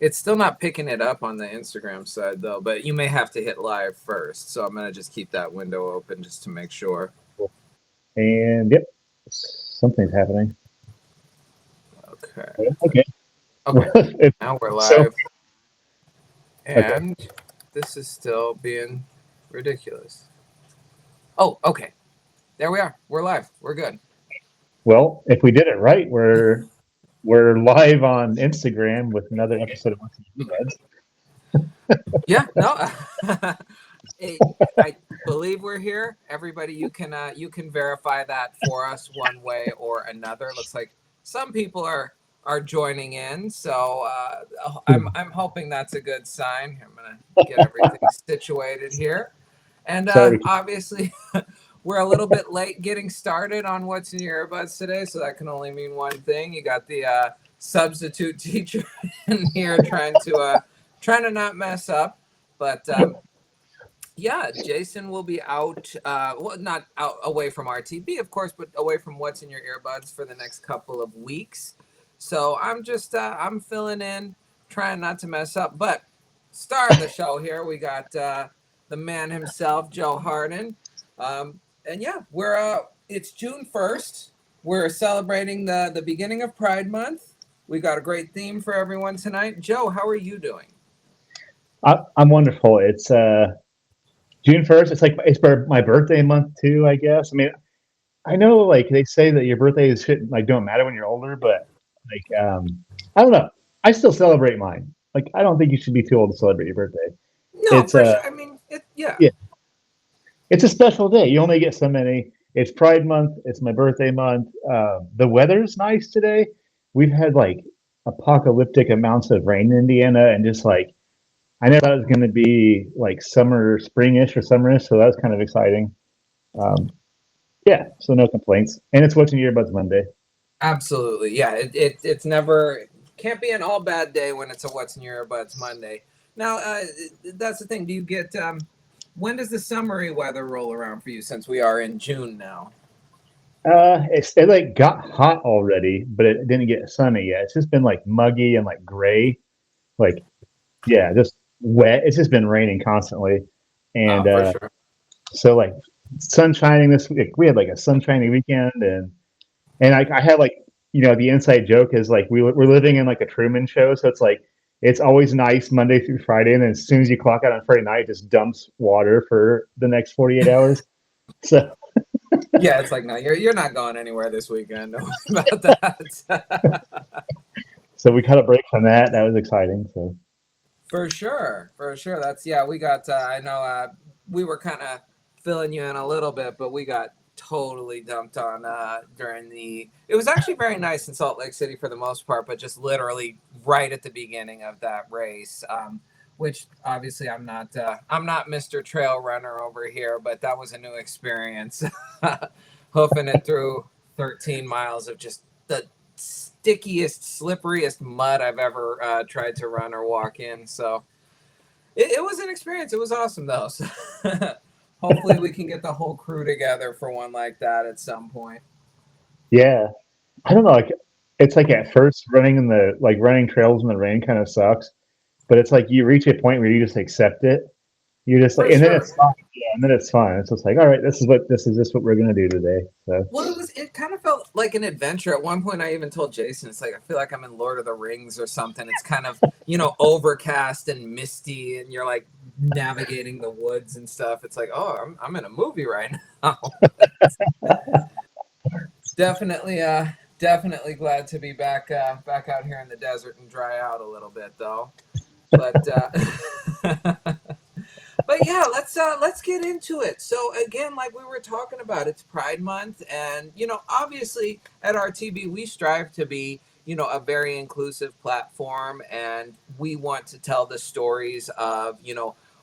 It's still not picking it up on the Instagram side though, but you may have to hit live first. So I'm gonna just keep that window open just to make sure. And yep, something's happening. Okay. Okay. Okay. Now we're So, live. okay. And this is still being ridiculous. Oh, okay. There we are. We're live. We're good. Well, if we did it right, we're live on Instagram with another episode of What's in Your Earbuds. Yeah, no. Hey, I believe we're here. Everybody, you can verify that for us one way or another. Looks like some people are joining in, so I'm hoping that's a good sign. I'm gonna get everything situated here, and Sorry. obviously we're a little bit late getting started on What's in Your Earbuds today, so that can only mean one thing. You got the substitute teacher in here trying to not mess up, but. Yeah, Jason will be out, well, not out away from RTB, of course, but away from What's in Your Earbuds for the next couple of weeks. So I'm just, I'm filling in, trying not to mess up. But star of the show here, we got the man himself, Joe Hardin. And yeah, it's June 1st. We're celebrating the beginning of Pride Month. We got a great theme for everyone tonight. Joe, how are you doing? I'm wonderful. It's June 1st. It's for my birthday month too, I guess. I mean, I know like they say that your birthday is shit like don't matter when you're older, but I don't know. I still celebrate mine. Like I don't think you should be too old to celebrate your birthday. No, It's for sure. I mean, yeah. yeah, it's a special day. You only get so many. It's Pride Month. It's my birthday month. The weather's nice today. We've had like apocalyptic amounts of rain in Indiana, and just like I never thought it was going to be like summer, springish or summerish, so that's kind of exciting. Um, yeah, so no complaints. And it's What's in Your Earbuds Monday. Absolutely. Yeah. It's never, can't be an all bad day when it's a What's in Your Earbuds Monday. Now, that's the thing. Do you get, when does the summery weather roll around for you since we are in June now? It like got hot already, but it didn't get sunny yet. It's just been like muggy and like gray, like yeah, just wet. It's just been raining constantly, and For sure. so like sun shining this week. We had like a sunshiny weekend, and I had like the inside joke is like we're living in like a Truman Show, so it's like it's always nice Monday through Friday, and then as soon as you clock out on Friday night, it just dumps water for the next 48 hours. So Yeah. It's like, no, you're not going anywhere this weekend. Don't worry about that. so we got a break from that. That was exciting. So For sure, for sure. That's yeah. We got. I know. We were kind of filling you in a little bit, but we got totally dumped on during the. It was actually very nice in Salt Lake City for the most part, but just literally right at the beginning of that race, which obviously I'm not. I'm not Mr. Trail Runner over here, but that was a new experience, hoofing it through 13 miles of just the stickiest, slipperiest mud I've ever tried to run or walk in. So it was an experience. It was awesome though. So hopefully we can get the whole crew together for one like that at some point. yeah, I don't know. Like it's like at first running in the like running trails in the rain kind of sucks, but it's like you reach a point where you just accept it. You just like, For and then sure. it's fine. Yeah, and then it's fine. It's just like, all right, this is just what we're gonna do today. So Well, it kind of felt like an adventure. At one point I even told Jason, it's like I feel like I'm in Lord of the Rings or something. It's kind of, overcast and misty and you're like navigating the woods and stuff. It's like, oh, I'm in a movie right now. Definitely, definitely glad to be back out here in the desert and dry out a little bit though. But but yeah, let's get into it. So again, like we were talking about, it's Pride Month, and obviously at RTB we strive to be a very inclusive platform, and we want to tell the stories of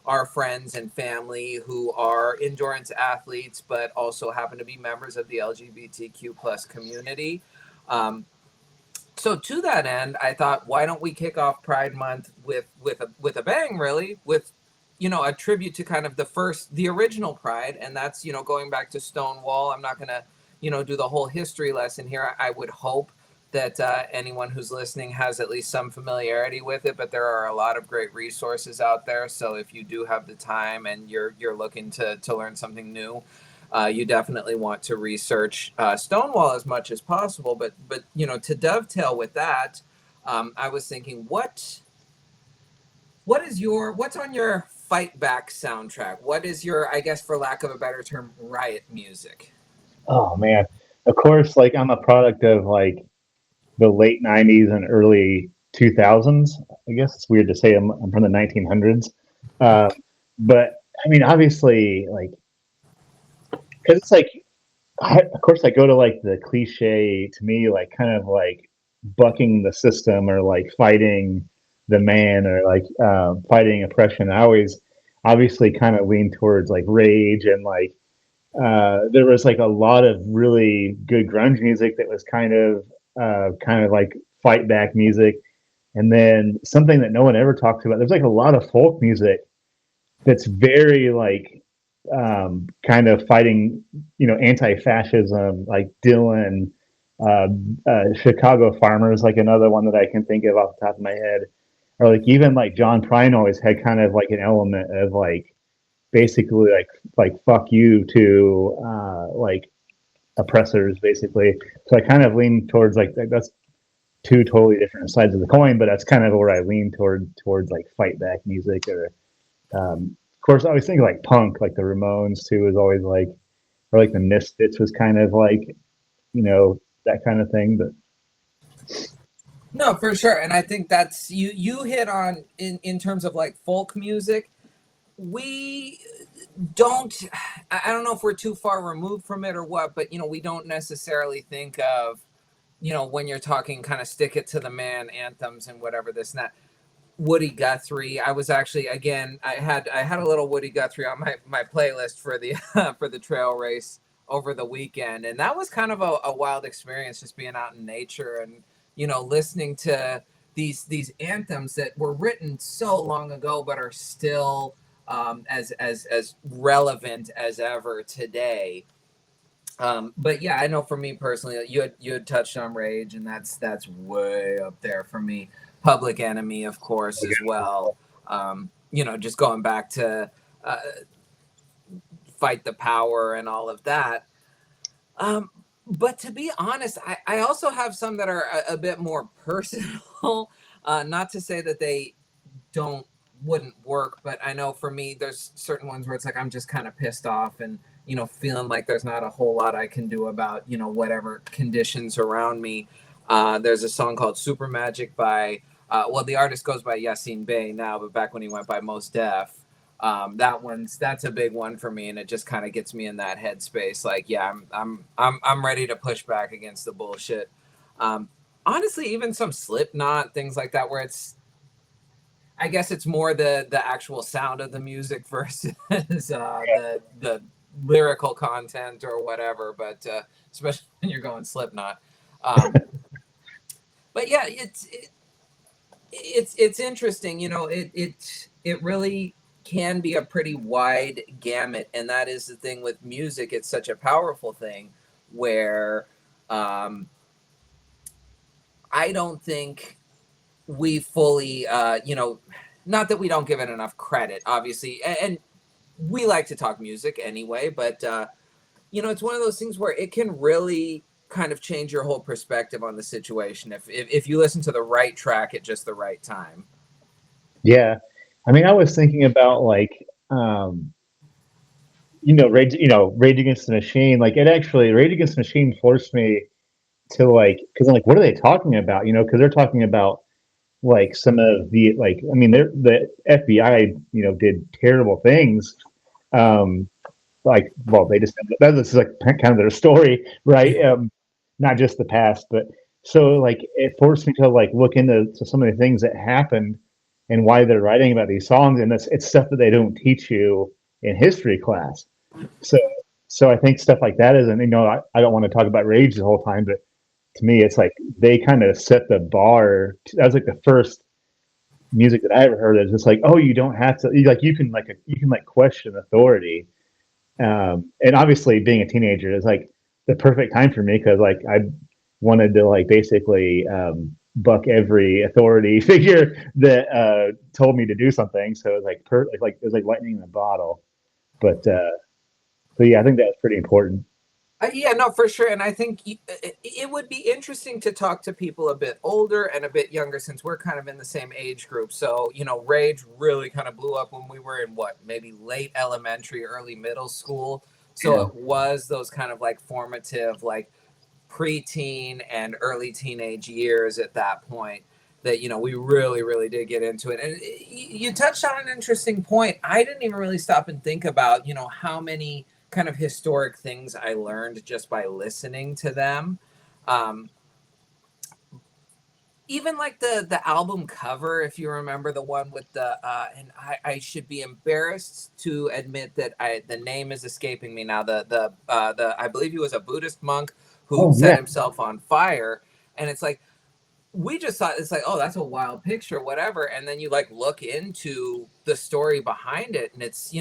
our friends and family who are endurance athletes, but also happen to be members of the LGBTQ plus community. Um, so to that end, I thought, why don't we kick off Pride Month with a bang, really, with a tribute to kind of the original Pride, and that's going back to Stonewall. I'm not gonna do the whole history lesson here. I would hope that anyone who's listening has at least some familiarity with it, but there are a lot of great resources out there. So if you do have the time and you're looking to learn something new, you definitely want to research Stonewall as much as possible. But to dovetail with that, I was thinking, what's on your Fight Back soundtrack? What is your, I guess, for lack of a better term, riot music? Oh man, of course, like I'm a product of like the late '90s and early 2000s. I guess it's weird to say I'm from the 1900s, uh, but I mean, obviously, like because it's like of course, I go to like the cliche to me, like kind of like bucking the system or like fighting the man or like fighting oppression. I always obviously kind of lean towards like rage and like there was like a lot of really good grunge music that was kind of like fight back music. And then something that no one ever talks about, there's like a lot of folk music that's very like kind of fighting, anti-fascism, like Dylan, Chicago Farmers, like another one that I can think of off the top of my head, or like even like John Prine always had kind of like an element of like basically like fuck you to like oppressors, basically. So I kind of lean towards like that's two totally different sides of the coin, but that's kind of where I lean towards like fight back music or of course, I always think like punk, like the Ramones too, is always like, or like the Misfits was kind of like, that kind of thing. But No, for sure. And I think that's you hit on in terms of like folk music. We don't I don't know if we're too far removed from it or what, but we don't necessarily think of, when you're talking kind of stick it to the man anthems and whatever this and that. Woody Guthrie. I was actually, again, I had a little Woody Guthrie on my playlist for the for the trail race over the weekend, and that was kind of a wild experience, just being out in nature and listening to these anthems that were written so long ago but are still as relevant as ever today. But yeah, I know for me personally, you had touched on Rage, and that's way up there for me. Public Enemy, of course, as well. Just going back to uh, Fight the Power and all of that. But to be honest, I also have some that are a bit more personal. Not to say that they don't wouldn't work, but I know for me there's certain ones where it's like I'm just kind of pissed off and feeling like there's not a whole lot I can do about whatever conditions around me. There's a song called Super Magic by well, the artist goes by Yassine Bey now, but back when he went by Most Def, that's a big one for me, and it just kind of gets me in that headspace. Like, yeah, I'm ready to push back against the bullshit. Um, Honestly, even some Slipknot, things like that, where I guess it's more the actual sound of the music versus the lyrical content or whatever. But especially when you're going Slipknot. Um, but yeah, it's interesting. It really can be a pretty wide gamut, and that is the thing with music. It's such a powerful thing where I don't think we fully, not that we don't give it enough credit, obviously, and we like to talk music anyway, but it's one of those things where it can really kind of change your whole perspective on the situation if you listen to the right track at just the right time. yeah, I mean, I was thinking about like, Rage Against the Machine. Like, it actually, Rage Against the Machine forced me to like, because I'm like, what are they talking about? Because they're talking about like some of the like, I mean, the FBI, did terrible things. Um, like, well, they just this is like kind of their story, right? Not just the past, but so like it forced me to like look into some of the things that happened and why they're writing about these songs, and it's stuff that they don't teach you in history class. So so I think stuff like that is, and I don't want to talk about Rage the whole time, but to me, it's like they kind of set the bar. That was like the first music that I ever heard. It's just like, oh, you don't have to you can question authority. And obviously, being a teenager is like the perfect time for me because like wanted to like basically buck every authority figure that told me to do something. So it was like it was like lightning in a bottle. But yeah, I think that was pretty important. Yeah, no, for sure. And I think it would be interesting to talk to people a bit older and a bit younger since we're kind of in the same age group. So, Rage really kind of blew up when we were in what, maybe late elementary, early middle school. So Yeah. it was those kind of like formative, like preteen and early teenage years at that point that we really really did get into it. And you touched on an interesting point. I didn't even really stop and think about how many kind of historic things I learned just by listening to them. um, Even like the album cover, if you remember the one with the and I should be embarrassed to admit that the name is escaping me now. The I believe he was a Buddhist monk who Oh set yeah. himself on fire. And it's like we just thought it's like, oh, that's a wild picture, whatever. And then you like look into the story behind it, and it's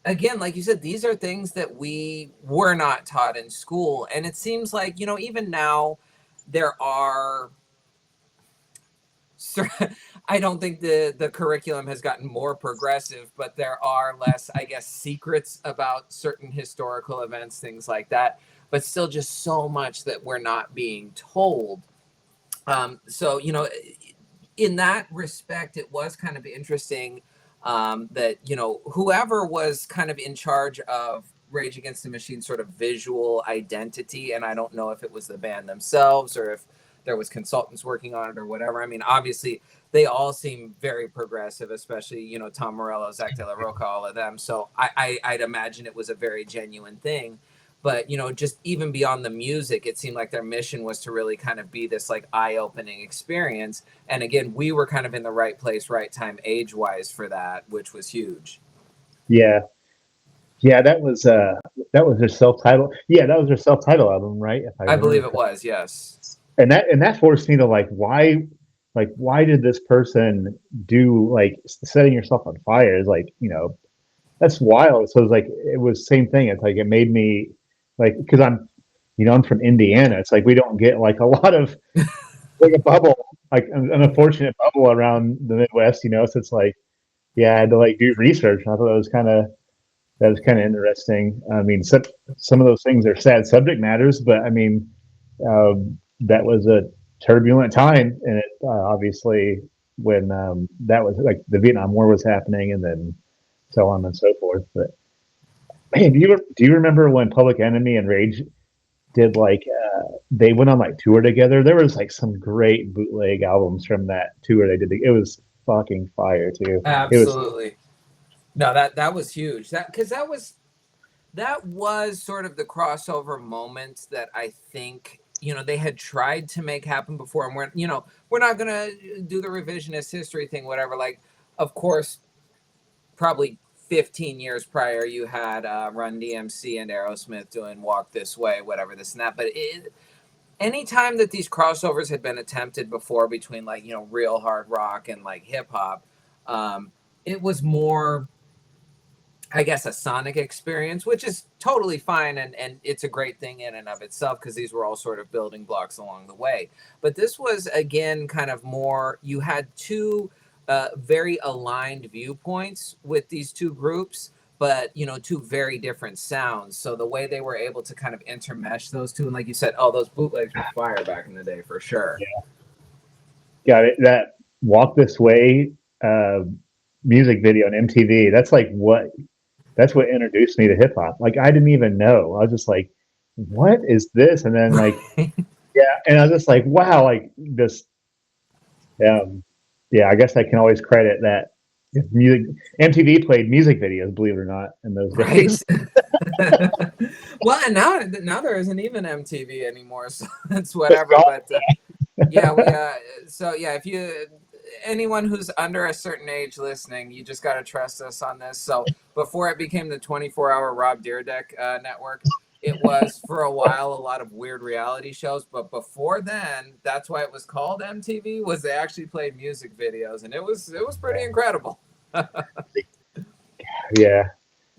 again, like you said, these are things that we were not taught in school. And it seems like even now there are I don't think the curriculum has gotten more progressive, but there are less, I guess, secrets about certain historical events, things like that. But still, just so much that we're not being told. So, in that respect, it was kind of interesting that, whoever was kind of in charge of Rage Against the Machine sort of visual identity, and I don't know if it was the band themselves or if there was consultants working on it or whatever. I mean, obviously, they all seem very progressive, especially, Tom Morello, Zach De La Roca, all of them. So I'd imagine it was a very genuine thing. But just even beyond the music, it seemed like their mission was to really kind of be this like eye-opening experience. And again, we were kind of in the right place, right time, age-wise for that, which was huge. Yeah. Yeah, that was their self-titled. Yeah, that was their self-titled album, right? If I I remember believe it correctly. was, yes. And that forced me to why did this person do like setting yourself on fire is like, that's wild. So it was same thing. It's like it made me like because I'm from Indiana. It's like we don't get like a lot of like a bubble, like an unfortunate bubble around the Midwest, So it's like, yeah, I had to like do research. And I thought that was kind of interesting. I mean, some of those things are sad subject matters, but I mean, that was a turbulent time, and it obviously when that was like the Vietnam War was happening, and then so on and so forth. But man, do you remember when Public Enemy and Rage did like they went on like tour together? There was like some great bootleg albums from that tour they did. It was fucking fire too. It was Absolutely. No, that was huge. Because that was sort of the crossover moment that I think they had tried to make happen before. And we're not gonna do the revisionist history thing, whatever. Like, of course, probably 15 years prior, you had Run DMC and Aerosmith doing Walk This Way, whatever, this and that. But anytime that these crossovers had been attempted before between like real hard rock and like hip hop, um, it was more, I guess, a sonic experience, which is totally fine, and it's a great thing in and of itself because these were all sort of building blocks along the way. But this was again kind of more. You had two very aligned viewpoints with these two groups, but two very different sounds. So the way they were able to kind of intermesh those two, and like you said, oh, those bootlegs were fire back in the day for sure. got it. That Walk This Way uh, music video on MTV. That's what introduced me to hip hop. Like I didn't even know. I was just like, what is this? And then like, yeah, and I was just like, wow, like this. Yeah, I guess I can always credit that music. MTV played music videos, believe it or not, in those Right. days. Well, and now there isn't even MTV anymore, so it's It's whatever. gone. But yeah, we so yeah, if you anyone who's under a certain age listening, you just got to trust us on this. So before it became the 24-hour Rob Dyrdek network, it was for a while a lot of weird reality shows. But before then, that's why it was called MTV. Was they actually played music videos, and it was pretty incredible. Yeah,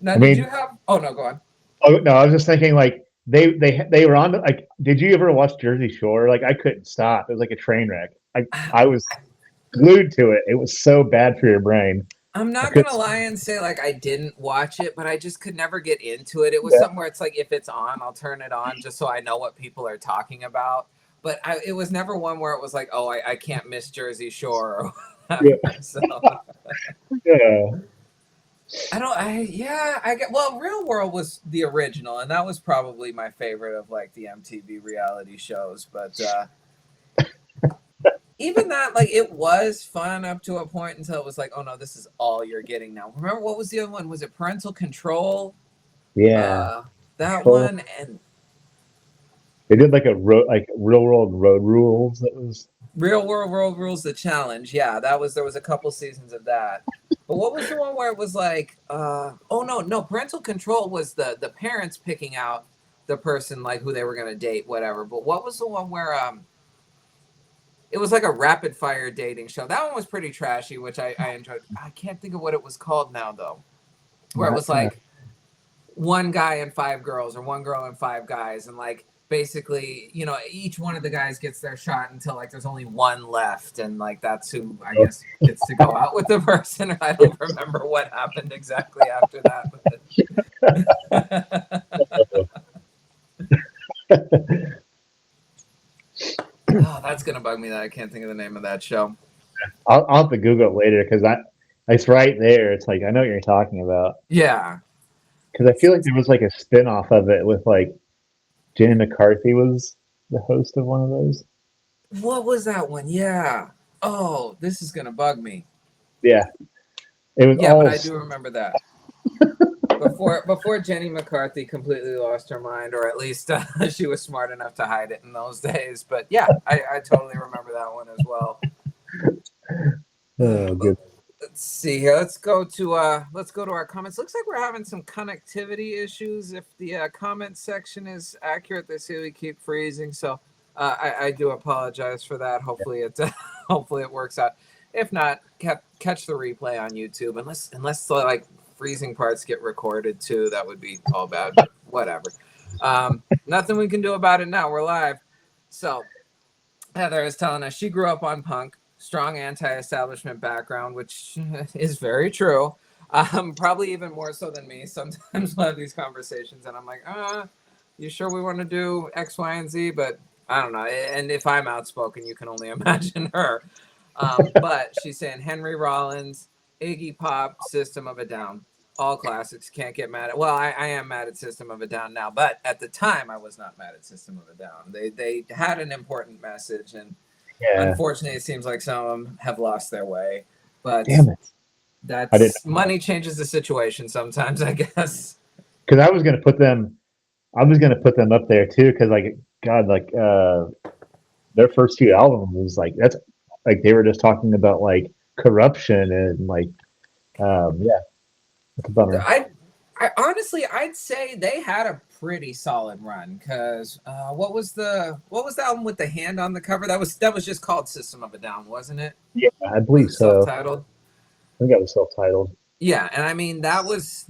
Now, I did you mean, have? Oh no, go on. oh no, I was just thinking like they were on like. Did you ever watch Jersey Shore? Like I couldn't stop. It was like a train wreck. I was glued to it. It was so bad for your brain. I'm I not could. gonna lie and say like I didn't watch it, but I just could never get into it. It was Yeah, somewhere it's like if it's on, I'll turn it on just so I know what people are talking about. But it was never one where it was like, oh, I can't miss Jersey Shore or whatever. yeah, So yeah. I get, well, Real World was the original, and that was probably my favorite of like the MTV reality shows. But even that, like, it was fun up to a point until it was like, oh no, this is all you're getting now. Remember what was the other one? Was it Parental Control? Yeah. Uh, that Control. one, and They did like a road, like real world road rules. That was. Real World Rules the Challenge. Yeah, that was, there was a couple seasons of that. But what was the one where it was like, oh no, Parental Control was the parents picking out the person like who they were gonna date, whatever. But what was the one where it was like a rapid fire dating show? That one was pretty trashy, which I enjoyed. I can't think of what it was called now though. Where it Not, was like one guy and five girls, or one girl and five guys, and like basically, you know, each one of the guys gets their shot until like there's only one left, and like that's who I guess gets to go out with the person. I don't remember what happened exactly after that. Oh, that's gonna bug me that I can't think of the name of that show. I'll have to Google it later because it's right there. It's like I know what you're talking about Yeah. because I feel like there was like a spin off of it with like Jenny McCarthy was the host of one of those. What was that one? Yeah. Oh, this is gonna bug me. Yeah, it was Yeah, but all. I do remember that. Before Jenny McCarthy completely lost her mind, or at least she was smart enough to hide it in those days. But yeah, I totally remember that one as well. Oh, good. Let's see here. Let's go to our comments. Looks like we're having some connectivity issues. If the comment section is accurate, they say we keep freezing. So I do apologize for that. Hopefully it hopefully it works out. If not, catch the replay on YouTube. Unless like freezing parts get recorded too, that would be all bad. But whatever. Nothing we can do about it now. We're live. So Heather is telling us she grew up on punk. Strong anti-establishment background, which is very true. Probably even more so than me. Sometimes we'll have these conversations and I'm like, you sure we want to do X, Y, and Z? But I don't know. And if I'm outspoken, you can only imagine her. But she's saying Henry Rollins, Iggy Pop, System of a Down. All classics. Can't get mad at. Well, I am mad at System of a Down now, but at the time I was not mad at System of a Down. They had an important message, and Yeah. unfortunately, it seems like some of them have lost their way. But Damn it. I didn't. money changes the situation sometimes, I guess. Because I was gonna put them. I was gonna put them up there too. Because like God, like their first few albums was like that's like they were just talking about like corruption and like yeah, it's a bummer. I honestly, I'd say they had a pretty solid run. Because what was the album with the hand on the cover? That was just called System of a Down, wasn't it? Yeah, I Was believe it so. self-titled? I think I was self-titled. Yeah, and I mean that was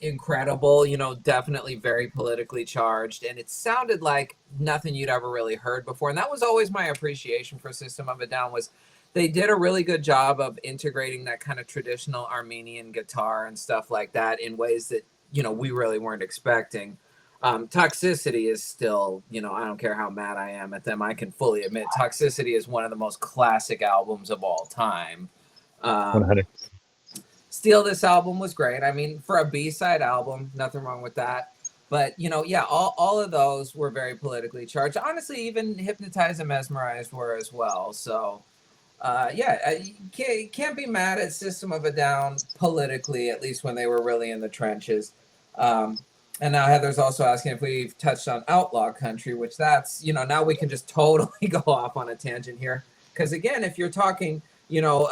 incredible, you know, definitely very politically charged, and it sounded like nothing you'd ever really heard before. And that was always my appreciation for System of a Down, was they did a really good job of integrating that kind of traditional Armenian guitar and stuff like that in ways that, you know, we really weren't expecting. Toxicity is still, you know, I don't care how mad I am at them, I can fully admit Toxicity is one of the most classic albums of all time. 100. Steal This album was great. I mean, for a B-side album, nothing wrong with that. But, you know, yeah, all of those were very politically charged. Honestly, even Hypnotized and Mesmerized were as well. So, yeah, you can't be mad at System of a Down politically, at least when they were really in the trenches. And now Heather's also asking if we've touched on Outlaw Country, which that's, you know, now we can just totally go off on a tangent here. Because, again, if you're talking, you know,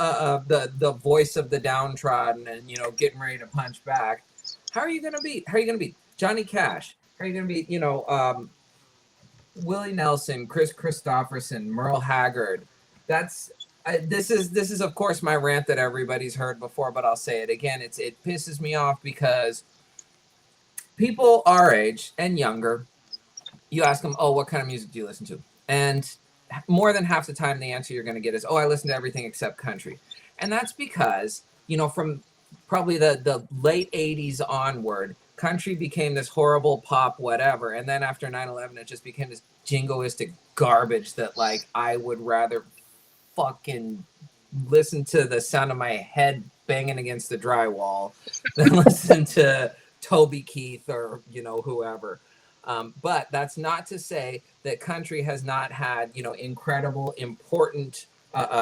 the voice of the downtrodden and, you know, getting ready to punch back, how are you going to beat Johnny Cash? How are you going to beat, you know, Willie Nelson, Chris Christopherson, Merle Haggard? This is of course my rant that everybody's heard before, but I'll say it again. It pisses me off because people our age and younger you ask them, oh, what kind of music do you listen to? And more than half the time, the answer you're going to get is, oh, I listen to everything except country. And that's because, from probably the late 80s onward, country became this horrible pop whatever. And then after 9/11, it just became this jingoistic garbage that, like, I would rather fucking listen to the sound of my head banging against the drywall than listen to Toby Keith or, whoever. But that's not to say that country has not had, incredible, important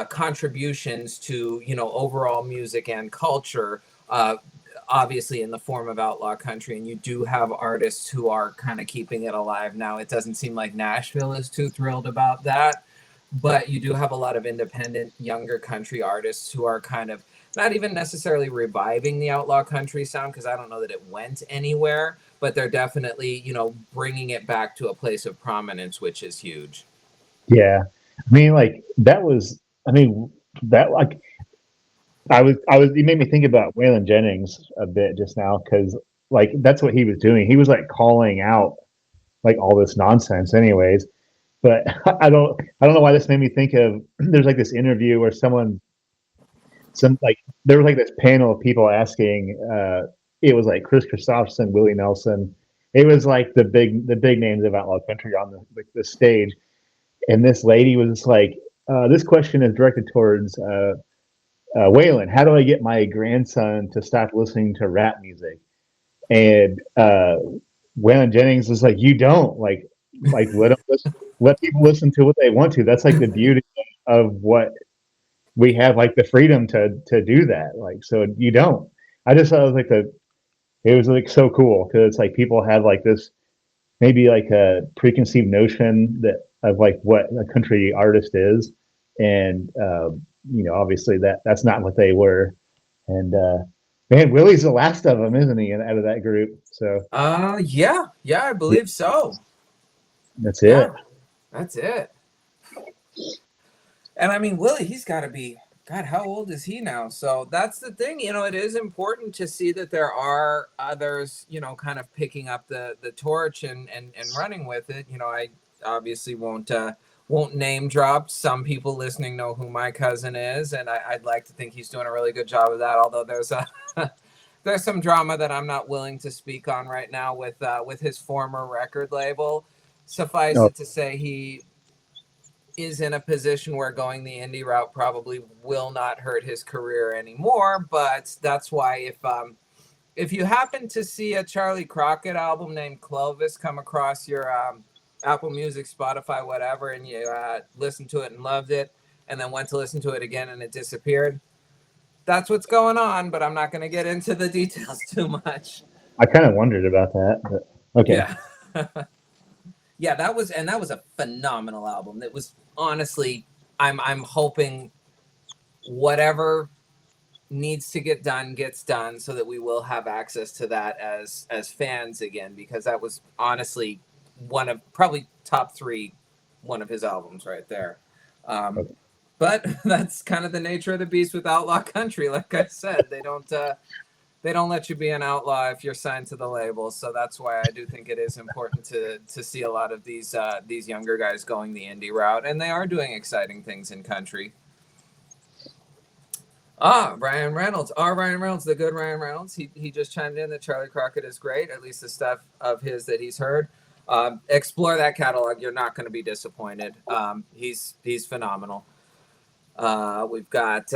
contributions to, overall music and culture, obviously in the form of outlaw country. And you do have artists who are kind of keeping it alive now. It doesn't seem like Nashville is too thrilled about that. But you do have a lot of independent, younger country artists who are kind of not even necessarily reviving the outlaw country sound, because I don't know that it went anywhere, but they're definitely, bringing it back to a place of prominence, which is huge. Yeah. I mean, like that was, I mean, that like, you made me think about Waylon Jennings a bit just now because like that's what he was doing. He was like calling out like all this nonsense, anyways. But I don't know why this made me think of. There's like this interview where there was like this panel of people asking. It was like Chris Christopherson, Willie Nelson. It was like the big names of outlaw country on the stage, and this lady was just like, "This question is directed towards Waylon. How do I get my grandson to stop listening to rap music?" And Waylon Jennings is like, "You don't like let people listen to what they want to. That's like the beauty of what we have, like the freedom to do that. Like, so you don't. I just thought it was like it was like so cool because it's like people have like this maybe like a preconceived notion that of like what a country artist is, and obviously that's not what they were. And man, Willie's the last of them, isn't he? Out of that group, so Yeah, I yeah, believe so. that's it. Yeah, that's it. And I mean, Willie, he's got to be, God, how old is he now? So that's the thing, it is important to see that there are others, kind of picking up the torch and running with it. I obviously won't name drop. Some people listening know who my cousin is, and I'd like to think he's doing a really good job of that. Although there's some drama that I'm not willing to speak on right now with his former record label. Suffice No, it to say, he is in a position where going the indie route probably will not hurt his career anymore. But that's why if you happen to see a Charlie Crockett album named Clovis come across your Apple Music, Spotify, whatever, and you listened to it and loved it, and then went to listen to it again and it disappeared, that's what's going on. But I'm not going to get into the details too much. I kind of wondered about that, but okay. Yeah. Yeah, that was a phenomenal album. It was honestly, I'm hoping whatever needs to get done gets done so that we will have access to that as fans again, because that was honestly one of probably top 3 one of his albums right there. Okay. But that's kind of the nature of the beast with outlaw country. Like I said, they don't let you be an outlaw if you're signed to the label. So that's why I do think it is important to see a lot of these younger guys going the indie route, and they are doing exciting things in country. Ryan Reynolds. Ryan Reynolds, the good Ryan Reynolds. He just chimed in that Charlie Crockett is great, at least the stuff of his that he's heard. Explore that catalog. You're not going to be disappointed. He's phenomenal. We've got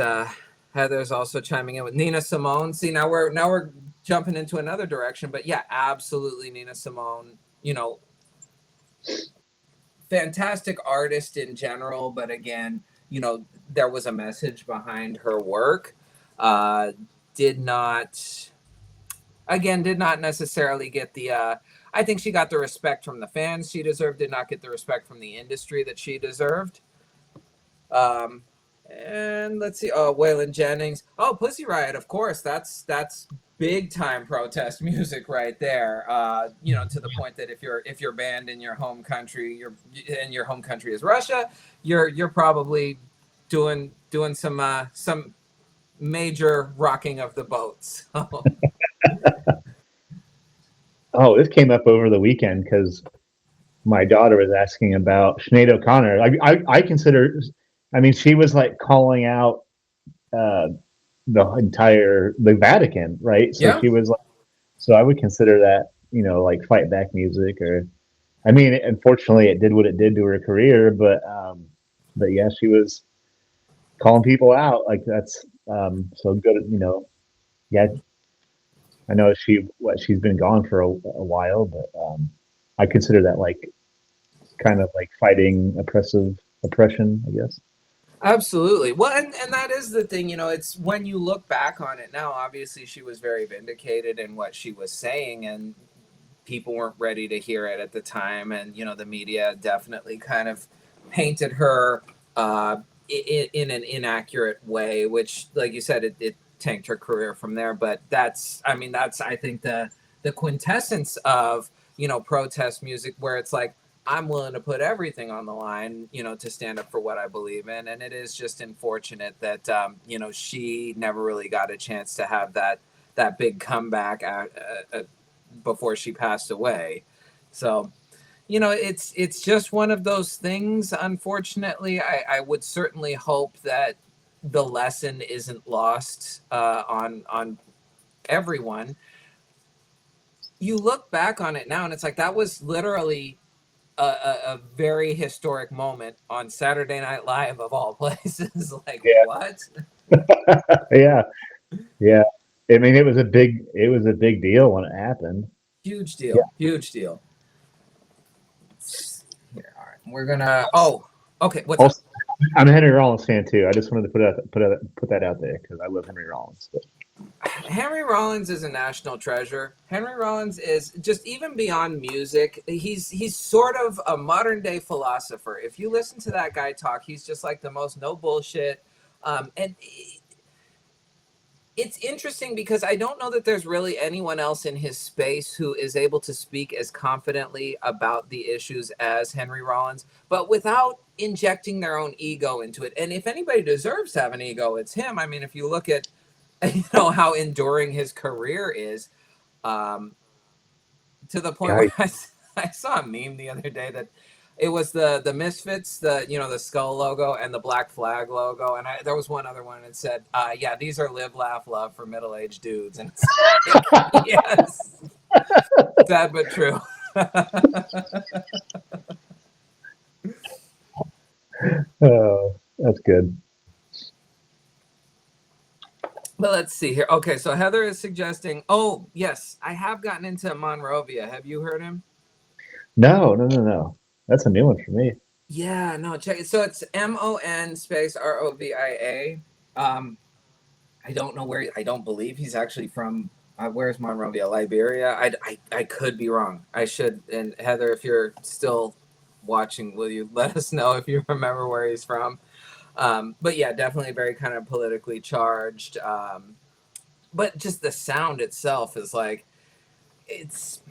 Heather's also chiming in with Nina Simone. See, now we're jumping into another direction, but yeah, absolutely Nina Simone. Fantastic artist in general, but again, there was a message behind her work. Did not necessarily get the I think she got the respect from the fans she deserved, did not get the respect from the industry that she deserved. And let's see. Oh, Waylon Jennings. Oh, Pussy Riot, of course. That's big time protest music right there. To the point that if you're banned in your home country, and your home country is Russia, you're probably doing some major rocking of the boats. Oh, this came up over the weekend because my daughter was asking about Sinead O'Connor. I consider, I mean, she was like calling out uh, the Vatican, right? So Yeah, she was like, so I would consider that, like fight back music, or I mean, unfortunately, it did what it did to her career, but yeah, she was calling people out like that's so good. Yeah, I know she's been gone for a while, but I consider that like kind of like fighting oppression, I guess. absolutely. Well, and that is the thing, it's when you look back on it now, obviously she was very vindicated in what she was saying, and people weren't ready to hear it at the time. And, the media definitely kind of painted her in an inaccurate way, which, like you said, it tanked her career from there. But that's, I think, the quintessence of, protest music, where it's like, I'm willing to put everything on the line, to stand up for what I believe in. And it is just unfortunate that, she never really got a chance to have that big comeback before she passed away. So, it's just one of those things. Unfortunately, I would certainly hope that the lesson isn't lost on everyone. You look back on it now, and it's like that was literally a very historic moment on Saturday Night Live of all places. Like, Yeah, what? yeah, yeah. I mean, it was a big deal when it happened. Huge Yeah. deal. Huge deal. Here, all right. We're gonna. Oh, okay. What's up? Also, I'm a Henry Rollins fan too. I just wanted to put that out there because I love Henry Rollins. But Henry Rollins is a national treasure. Henry Rollins is just, even beyond music, he's sort of a modern day philosopher. If you listen to that guy talk, he's just like the most no bullshit. And it's interesting because I don't know that there's really anyone else in his space who is able to speak as confidently about the issues as Henry Rollins, but without injecting their own ego into it. And if anybody deserves to have an ego, it's him. I mean, if you look at how enduring his career is, um, to the point where guy, I saw a meme the other day that it was the Misfits, the skull logo and the Black Flag logo, and there was one other one that said, "Yeah, these are live, laugh, love for middle-aged dudes," and it's like, yes, sad but true. oh, that's good. But let's see here. Okay, so Heather is suggesting. Oh, yes, I have gotten into Monrovia. Have you heard him? No, no, no, no. That's a new one for me. Yeah, no, check it. So it's MON space ROVIA. Um, I don't know where. I don't believe he's actually from. Where's Monrovia, Liberia? I could be wrong. I should. And Heather, if you're still watching, will you let us know if you remember where he's from? But yeah, definitely very kind of politically charged. But just the sound itself is like, it's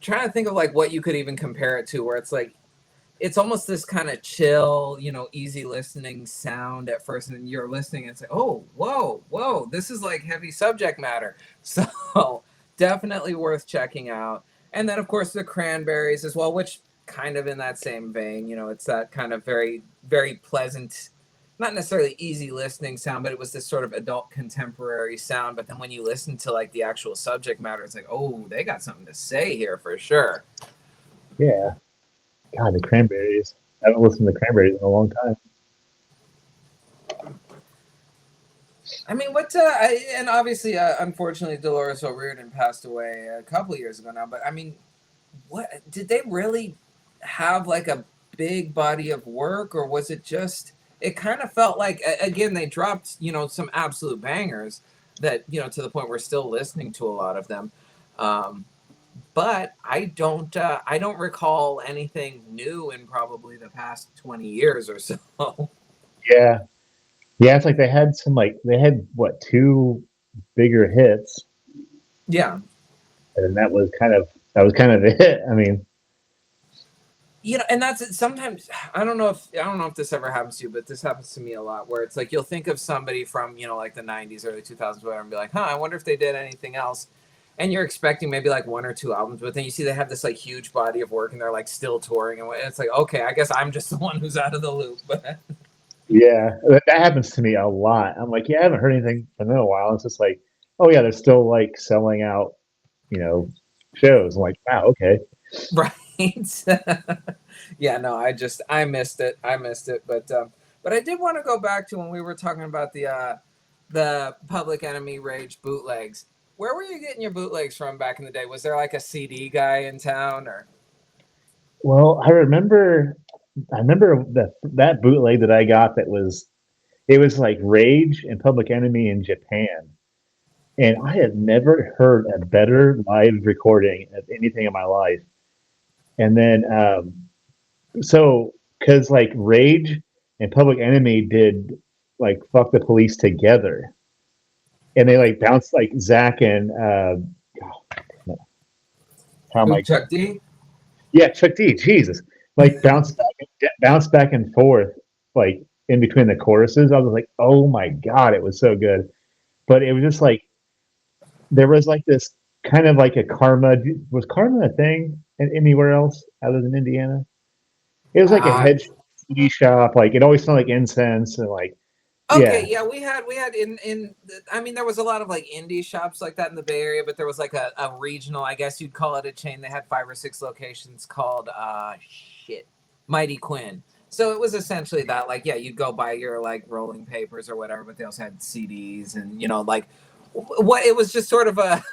trying to think of like what you could even compare it to, where it's like it's almost this kind of chill, easy listening sound at first, and then you're listening and it's like, oh, whoa, whoa, this is like heavy subject matter. So definitely worth checking out. And then of course the Cranberries as well, which kind of in that same vein, it's that kind of very, very pleasant, not necessarily easy listening sound, but it was this sort of adult contemporary sound. But then when you listen to like the actual subject matter, it's like, oh, they got something to say here for sure. Yeah. God, the Cranberries. I haven't listened to the Cranberries in a long time. I mean, and obviously, unfortunately, Dolores O'Riordan passed away a couple of years ago now. But I mean, what did they really have like a big body of work, or was it just? It kind of felt like again they dropped some absolute bangers that to the point we're still listening to a lot of them. Um, but I don't recall anything new in probably the past 20 years or so. Yeah. Yeah, it's like they had what, two bigger hits, Yeah. and that was kind of it. I mean, And that's it. Sometimes I don't know if this ever happens to you, but this happens to me a lot, where it's like you'll think of somebody from like the '90s, early 2000s, whatever, and be like, huh, I wonder if they did anything else. and you're expecting maybe like 1 or 2 albums, but then you see they have this like huge body of work and they're like still touring, and it's like, okay, I guess I'm just the one who's out of the loop. But Yeah, that happens to me a lot. I'm like, yeah, I haven't heard anything from them in a while. It's just like, oh yeah, they're still like selling out, you know, shows. I'm like, wow, okay. right. Yeah, no, I missed it. I missed it. But I did want to go back to when we were talking about the Public Enemy Rage bootlegs. Where were you getting your bootlegs from back in the day? Was there like a CD guy in town, or? Well, I remember that bootleg that I got that was it was like Rage and Public Enemy in Japan. And I had never heard a better live recording of anything in my life. And then so because like Rage and Public Enemy did like Fuck the Police together. And they like bounced like Zach and how am Who, I Chuck D? yeah, Chuck D, Jesus. Like bounce back and forth like in between the choruses. I was like, oh my God, it was so good. But it was just like there was like this kind of like a karma. Was karma a thing anywhere else other than Indiana? It was like a Uh, head CD shop. Like it always smelled like incense and like okay, yeah, yeah, we had I mean, there was a lot of like indie shops like that in the Bay Area, but there was like a regional, I guess you'd call it a chain. They had 5 or 6 locations called shit, Mighty Quinn. So it was essentially that, like, yeah, you'd go buy your like rolling papers or whatever, but they also had CDs and like what it was just sort of a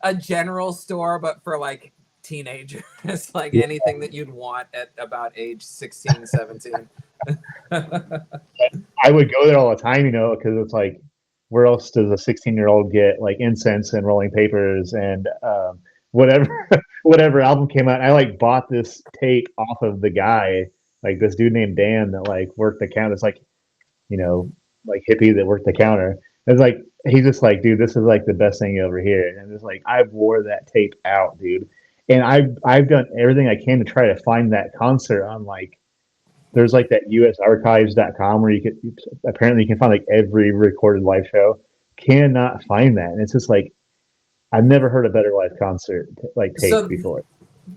a general store, but for like teenagers, like yeah. anything that you'd want at about age 16, 17. I would go there all the time, because it's like, where else does a 16-year-old get like incense and rolling papers and whatever whatever album came out? I like bought this tape off of the guy, like this dude named Dan that like worked the counter. It's like you know, like hippie that worked the counter. It's like he's just like, dude, this is like the best thing you ever hear. And it's like I wore that tape out, dude. And I've done everything I can to try to find that concert on like there's like that usarchives.com where you can apparently you can find like every recorded live show. Cannot find that. And it's just like I've never heard a better live concert like tape So before.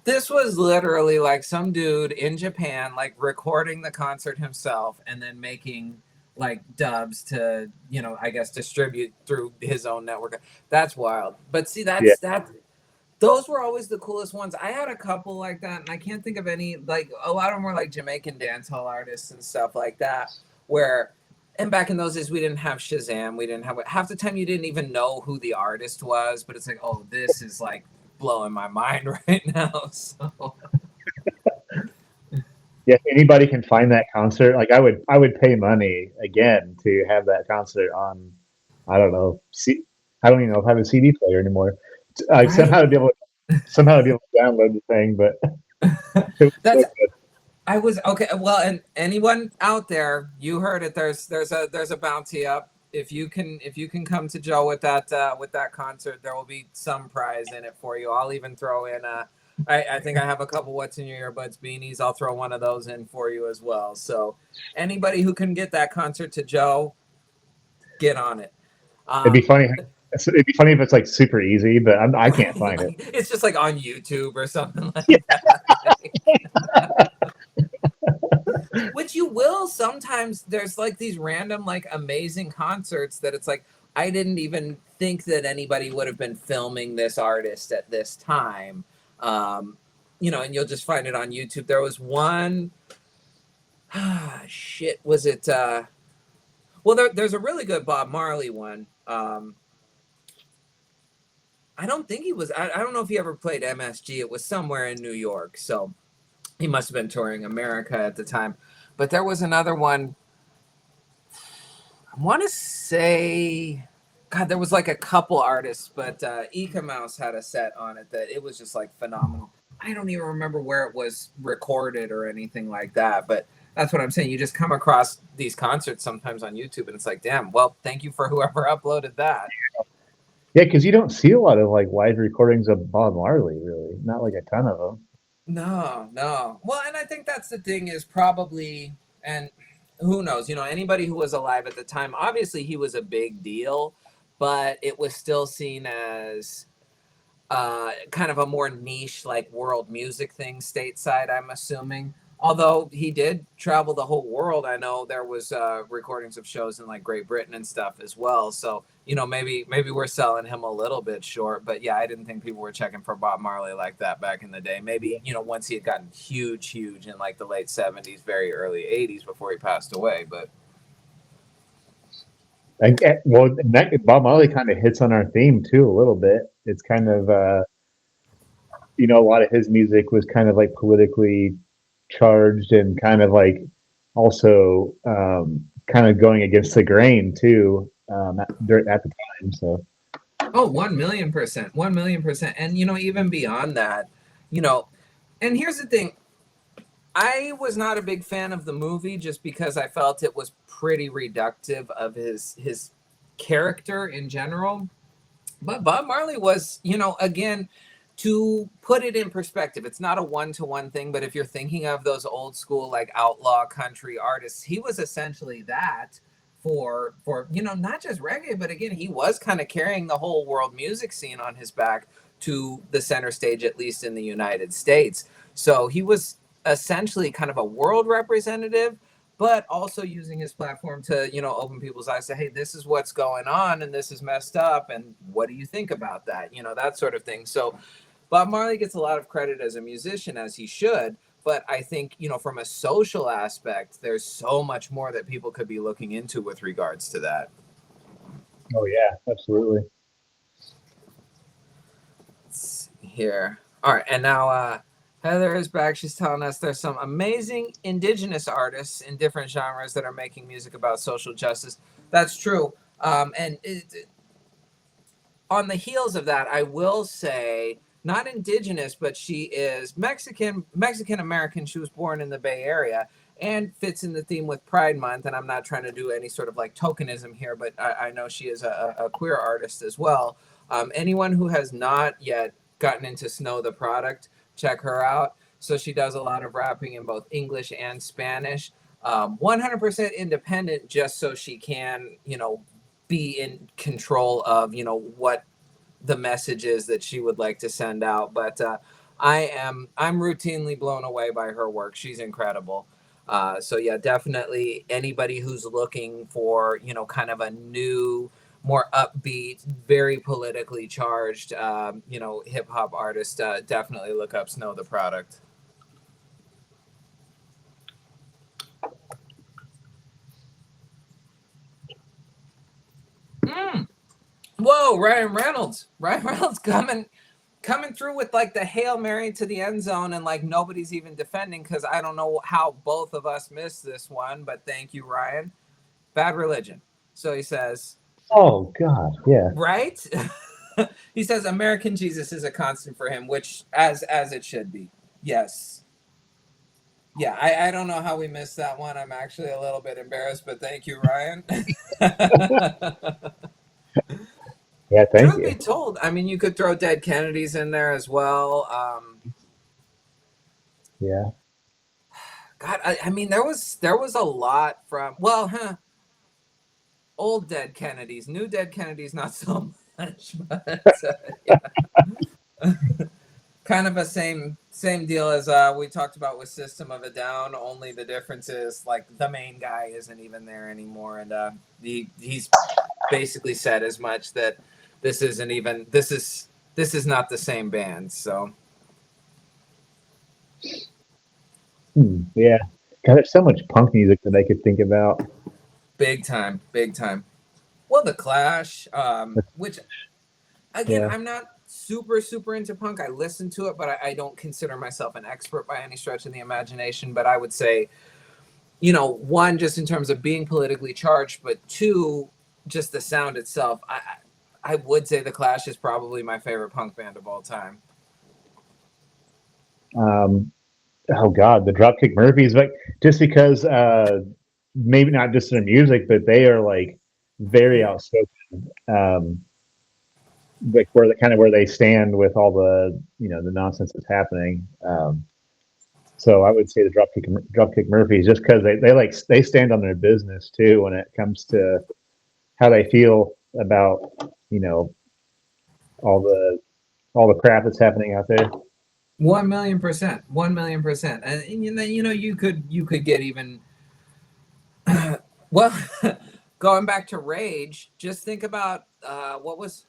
this was literally like some dude in Japan, like recording the concert himself and then making like dubs to, I guess distribute through his own network. That's wild. But see, Yeah. those were always the coolest ones. I had a couple like that, and I can't think of any. Like a lot of them were like Jamaican dancehall artists and stuff like that. Where, and back in those days, we didn't have Shazam. We didn't have half the time. You didn't even know who the artist was. But it's like, oh, this is like blowing my mind right now. So Yeah, if anybody can find that concert, like I would pay money again to have that concert on. I don't know. I don't even know if I have a CD player anymore. Like right. somehow to be able to download the thing, but it was so That's good. I was okay. Well, and anyone out there, you heard it. There's a bounty up. If you can come to Joe with that concert, there will be some prize in it for you. I'll even throw in I think I have a couple What's in Your Earbuds beanies. I'll throw one of those in for you as well. So anybody who can get that concert to Joe, get on it. It'd be Um, funny. It'd be funny if it's like super easy, but I can't right? find it. Like, it's just like on YouTube or something Yeah, like that. Which you will sometimes. There's like these random like amazing concerts that it's like I didn't even think that anybody would have been filming this artist at this time. um and you'll just find it on YouTube. There was one, shit, was it well, there's a really good Bob Marley one. I don't think he was, I don't know if he ever played MSG. It was somewhere in New York, so he must have been touring America at the time. But there was another one. I want to say, God, there was like a couple artists, but Eka Mouse had a set on it that it was just like phenomenal. I don't even remember where it was recorded or anything like that, but that's what I'm saying. You just come across these concerts sometimes on YouTube, and it's like, damn, well, thank you for whoever uploaded that. yeah, because you don't see a lot of like live recordings of Bob Marley, really. Not like a ton of them. No, no. Well, and I think that's the thing is probably, and who knows, anybody who was alive at the time, obviously he was a big deal, but it was still seen as kind of a more niche, like world music thing stateside, I'm assuming. Although he did travel the whole world, I know there was recordings of shows in like Great Britain and stuff as well. So maybe we're selling him a little bit short. But yeah, I didn't think people were checking for Bob Marley like that back in the day. Maybe once he had gotten huge in like the late '70s, very early '80s before he passed away. But Well, Bob Marley kind of hits on our theme too a little bit. It's kind of a lot of his music was kind of like politically charged and kind of like also kind of going against the grain too at the time. So oh, 1,000,000%, 1,000,000%, and even beyond that, you know. And here's the thing: I was not a big fan of the movie just because I felt it was pretty reductive of his character in general. But Bob Marley was, again, to put it in perspective, it's not a one-to-one thing, but if you're thinking of those old school like outlaw country artists, he was essentially that for not just reggae, but again, he was kind of carrying the whole world music scene on his back to the center stage, at least in the United States. So he was essentially kind of a world representative, but also using his platform to open people's eyes to, hey, this is what's going on and this is messed up, and what do you think about that, that sort of thing. So Bob Marley gets a lot of credit as a musician, as he should, but I think from a social aspect, there's so much more that people could be looking into with regards to that. oh yeah, absolutely. Let's see here. All right, and now Heather is back. She's telling us there's some amazing indigenous artists in different genres that are making music about social justice. That's true. And on the heels of that, I will say, not indigenous, but she is Mexican American. She was born in the Bay Area and fits in the theme with Pride Month. And I'm not trying to do any sort of like tokenism here, but I know she is a queer artist as well. Anyone who has not yet gotten into Snow the Product, check her out. So she does a lot of rapping in both English and Spanish. 100% independent, just so she can, be in control of, what the message is that she would like to send out. But I'm routinely blown away by her work. She's incredible. So yeah, definitely anybody who's looking for, kind of a new, more upbeat, very politically charged, hip hop artist, definitely look up Snow the Product. Whoa, Ryan Reynolds coming through with like the Hail Mary to the end zone, and like nobody's even defending, because I don't know how both of us missed this one, but thank you, Ryan. Bad Religion. So he says, oh god, yeah, right. He says American Jesus is a constant for him, which as it should be. Yes. Yeah, I don't know how we missed that one. I'm actually a little bit embarrassed, but thank you, Ryan. yeah, thank Truth you. be told, I mean, you could throw Dead Kennedys in there as well. Yeah, God, I mean, there was a lot from, old Dead Kennedys, new Dead Kennedys, not so much, but yeah. Kind of a same deal as we talked about with System of a Down. Only the difference is like the main guy isn't even there anymore, and he's basically said as much, that this is not the same band. So yeah. God, there's so much punk music that I could think about. big time. Well, the Clash, which again, Yeah. I'm not super into punk. I listen to it, but I don't consider myself an expert by any stretch of the imagination. But I would say, one, just in terms of being politically charged, but two, just the sound itself. I would say the Clash is probably my favorite punk band of all time. Oh God, the Dropkick Murphys, like just because maybe not just their music, but they are like very outspoken. Like where they stand with all the the nonsense that's happening. So I would say the Dropkick Murphys, just because they stand on their business too when it comes to how they feel about all the all the crap that's happening out there. 1,000,000%, 1,000,000%, and you could get even well. Going back to Rage, just think about what was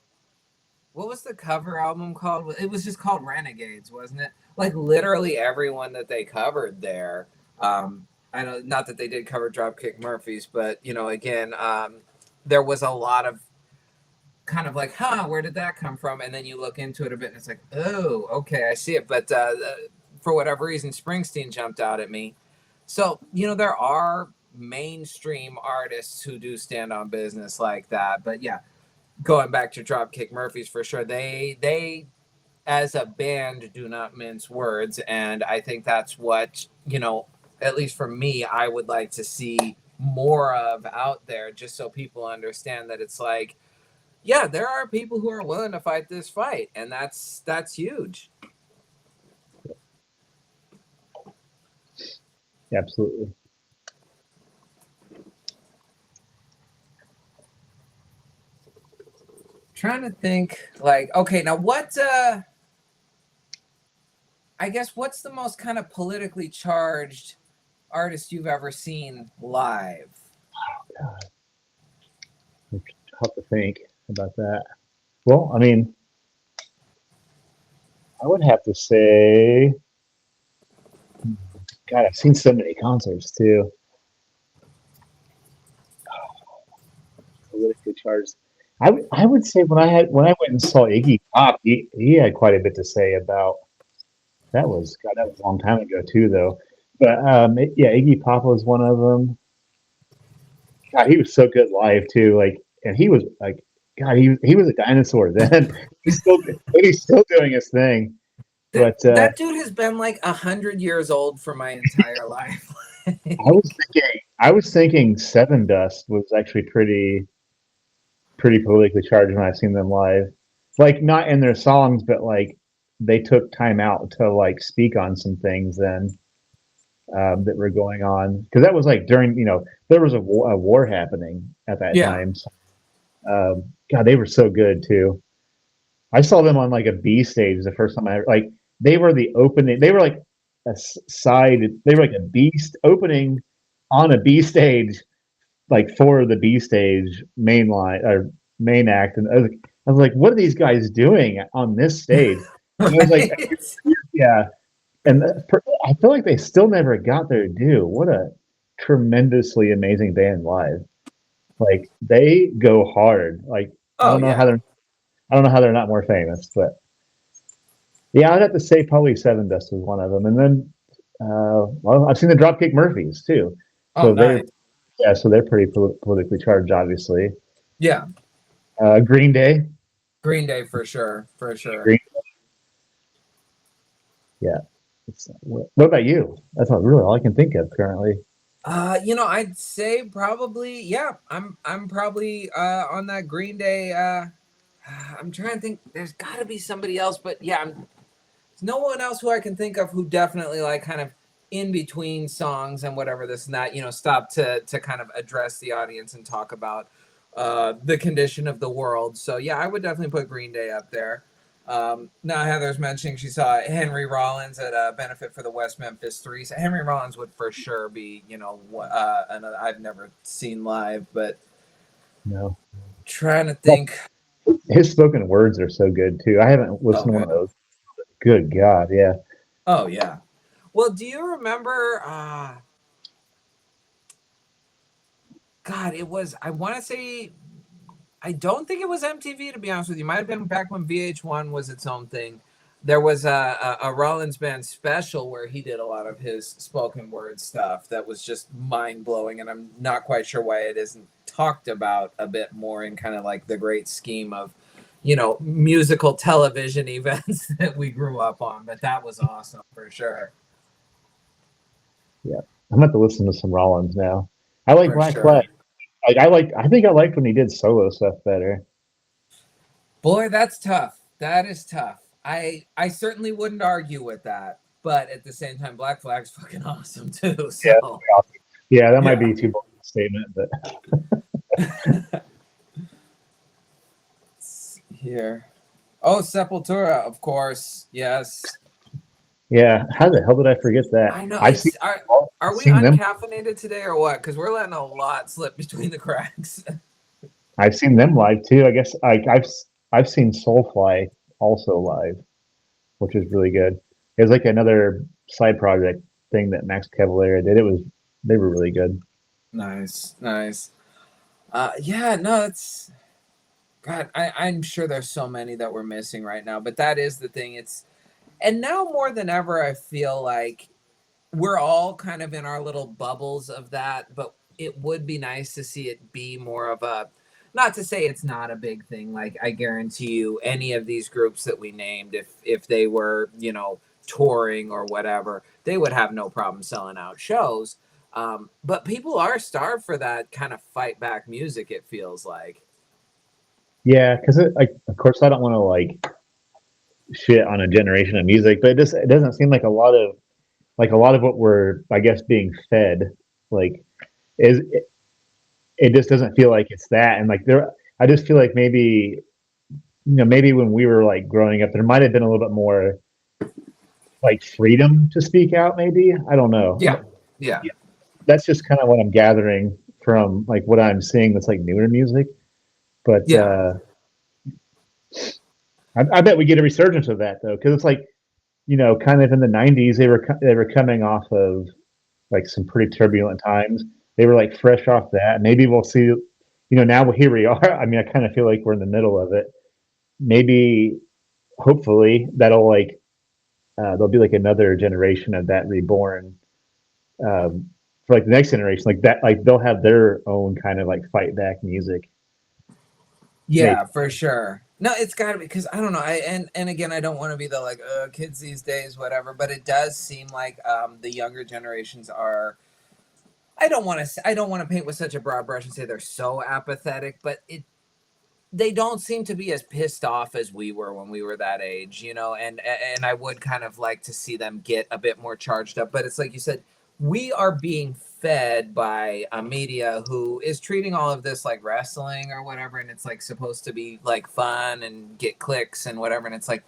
the cover album called? It was just called Renegades, wasn't it? Like literally everyone that they covered there. I know not that they did cover Dropkick Murphys, but again, there was a lot of kind of like, huh, where did that come from? And then you look into it a bit, and it's like, oh, okay, I see it. But for whatever reason, Springsteen jumped out at me. So there are mainstream artists who do stand on business like that. But yeah, going back to Dropkick Murphys for sure, they as a band do not mince words, and I think that's what at least for me, I would like to see more of out there, just so people understand that it's like, yeah, there are people who are willing to fight this fight, and that's huge. Absolutely. Trying to think, like, okay, now what I guess what's the most kind of politically charged artist you've ever seen live? God, I have to think about that. Well, I mean, I would have to say, God, I've seen so many concerts too. Politically charged. I would say when I went and saw Iggy Pop, he had quite a bit to say about that. Was God, that was a long time ago too, though. But yeah, Iggy Pop was one of them. God, he was so good live too. Like, and he was like, God, he was a dinosaur then. He's still doing his thing. But That dude has been like 100 years old for my entire life. I was thinking Seven Dust was actually pretty politically charged when I've seen them live. Like not in their songs, but like they took time out to like speak on some things then that were going on, because that was like during there was a war happening at that Yeah. time. So, God, they were so good too. I saw them on like a B stage the first time I ever, like they were the opening. They were like a side. They were like a beast opening on a B stage, like for the B stage main line or main act, and I was like, what are these guys doing on this stage? And it was like, Right? yeah, and I feel like they still never got their due. What a tremendously amazing band live! Like they go hard. Like I Oh don't know how yeah. they're not more famous, but yeah, I'd have to say probably Seven Dust was one of them. And then, well, I've seen the Dropkick Murphys too, Oh so nice. they're pretty politically charged, obviously. Yeah. Green Day, Green Day for sure. For sure. Green, yeah. What about you? That's not really all I can think of currently. I'd say probably, yeah. I'm probably on that Green Day. I'm trying to think. There's got to be somebody else, but yeah, there's no one else who I can think of who definitely like kind of in between songs and whatever this and that, stop to kind of address the audience and talk about the condition of the world. So yeah, I would definitely put Green Day up there. Now Heather's mentioning she saw Henry Rollins at a benefit for the West Memphis Three. So Henry Rollins would for sure be, another I've never seen live, but No, trying to think. his spoken words are so good too. I haven't Oh, listened to one of good. those. Good God, yeah. Oh yeah. Well, do you remember? God, it was. I want to say. I don't think it was MTV, to be honest with you. Might have been back when VH1 was its own thing. There was a Rollins Band special where he did a lot of his spoken word stuff that was just mind blowing, and I'm not quite sure why it isn't talked about a bit more in kind of like the great scheme of, musical television events that we grew up on. But that was awesome for sure. Yeah, I'm going to listen to some Rollins now. I like For Black Flag. sure. I think I liked when he did solo stuff better. Boy, that's tough. That is tough. I certainly wouldn't argue with that, but at the same time, Black Flag's fucking awesome too. Yeah, So yeah, that might yeah. be too bold a statement, but Here. Oh, Sepultura, of course. Yes. Yeah, how the hell did I forget that? I know I've seen it's are we seen them. uncaffeinated today or what? Because we're letting a lot slip between the cracks. I've seen them live too. I guess I've seen Soulfly also live, which is really good. It was like another side project thing that Max Cavalera did. They were really good. Nice, nice. Yeah, no, it's God. I'm sure there's so many that we're missing right now, but that is the thing. It's and now more than ever, I feel like we're all kind of in our little bubbles of that, but it would be nice to see it be more of a, not to say it's not a big thing. Like I guarantee you any of these groups that we named, if they were, touring or whatever, they would have no problem selling out shows. But people are starved for that kind of fight back music, it feels like. Yeah, because like, of course, I don't want to like shit on a generation of music, but it doesn't seem like a lot of what we're I guess being fed like is it just doesn't feel like it's that, and like there I just feel like maybe maybe when we were like growing up there might have been a little bit more like freedom to speak out. Maybe I don't know. Yeah. Yeah. That's just kind of what I'm gathering from like what I'm seeing that's like newer music. But Yeah. I bet we get a resurgence of that though, because it's like kind of in the '90s they were coming off of like some pretty turbulent times. They were like fresh off that. Maybe we'll see. Now here we are. I mean, I kind of feel like we're in the middle of it. Maybe, hopefully, that'll like there'll be like another generation of that reborn for like the next generation, like that, like they'll have their own kind of like fight back music. Maybe. Yeah, for sure. No, it's got to be because I don't know. And again, I don't want to be the like kids these days, whatever. But it does seem like the younger generations are. I don't want to paint with such a broad brush and say they're so apathetic, but they don't seem to be as pissed off as we were when we were that age, and I would kind of like to see them get a bit more charged up, but it's like you said, we are being fed by a media who is treating all of this like wrestling or whatever, and it's like supposed to be like fun and get clicks and whatever, and it's like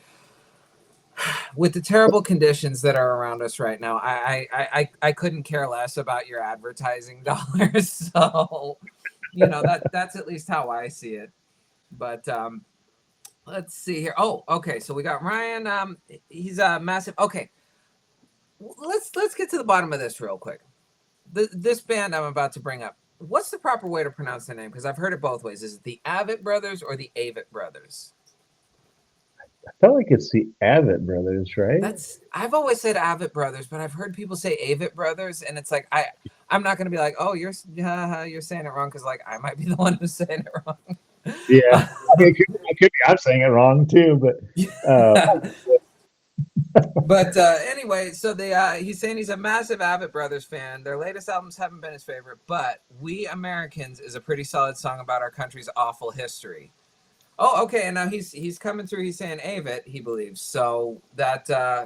with the terrible conditions that are around us right now, I couldn't care less about your advertising dollars. So that's at least how I see it. But let's see here. Oh, okay. So we got Ryan. He's a massive. Okay, let's get to the bottom of this real quick. This band I'm about to bring up. What's the proper way to pronounce their name? Because I've heard it both ways. Is it the Avett Brothers or the Avett Brothers? I felt like it's the Avett Brothers, right? I've always said Avett Brothers, but I've heard people say Avett Brothers, and it's like I'm not gonna be like, oh, you're saying it wrong, because like I might be the one who's saying it wrong. Yeah, I mean, it could be I'm saying it wrong too, but but anyway, so he's saying he's a massive Avett Brothers fan. Their latest albums haven't been his favorite, but We Americans is a pretty solid song about our country's awful history. Oh, okay, and now he's coming through. He's saying Avett, he believes. So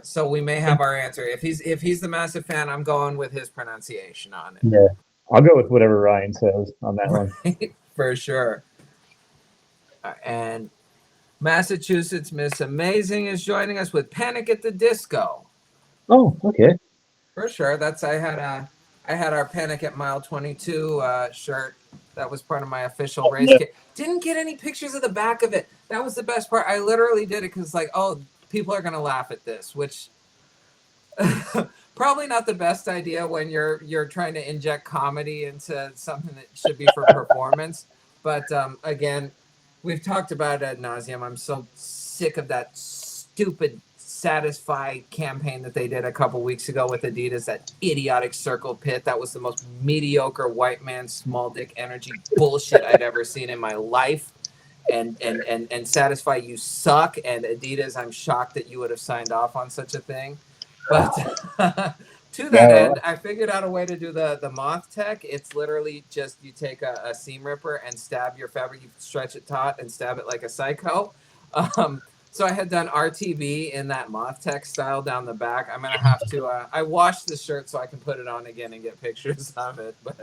so we may have our answer. If he's the massive fan, I'm going with his pronunciation on it. yeah, I'll go with whatever Ryan says on that one. For sure. And Massachusetts Miss Amazing is joining us with Panic at the Disco. Oh, okay. For sure. I had our Panic at Mile 22 shirt. That was part of my official race kit. Didn't get any pictures of the back of it. That was the best part. I literally did it because like, oh, people are gonna laugh at this, which probably not the best idea when you're trying to inject comedy into something that should be for performance. But again, we've talked about it ad nauseum. I'm so sick of that stupid Satisfy campaign that they did a couple weeks ago with Adidas, that idiotic circle pit. That was the most mediocre white man small dick energy bullshit I'd ever seen in my life. And Satisfy, you suck. And Adidas, I'm shocked that you would have signed off on such a thing. But to that end, I figured out a way to do the moth tech. It's literally just you take a seam ripper and stab your fabric. You stretch it taut and stab it like a psycho. So I had done RTB in that moth tech style down the back. I'm gonna have to. I washed the shirt so I can put it on again and get pictures of it. But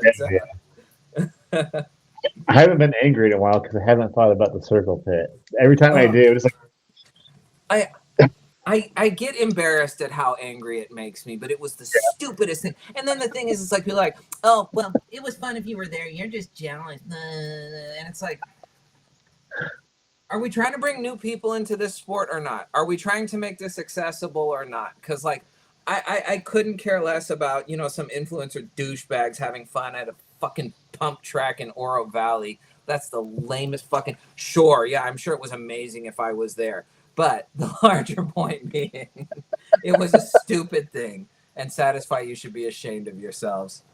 I haven't been angry in a while because I haven't thought about the circle pit. Every time I do, it's like I get embarrassed at how angry it makes me, but it was the stupidest thing. And then the thing is, it's like people are like, oh, well, it was fun if you were there. You're just jealous. And it's like, are we trying to bring new people into this sport or not? Are we trying to make this accessible or not? Because like, I couldn't care less about, you know, some influencer douchebags having fun at a fucking pump track in Oro Valley. That's the lamest fucking. Sure, yeah, I'm sure it was amazing if I was there. But the larger point being, it was a stupid thing. And Satisfy, you should be ashamed of yourselves.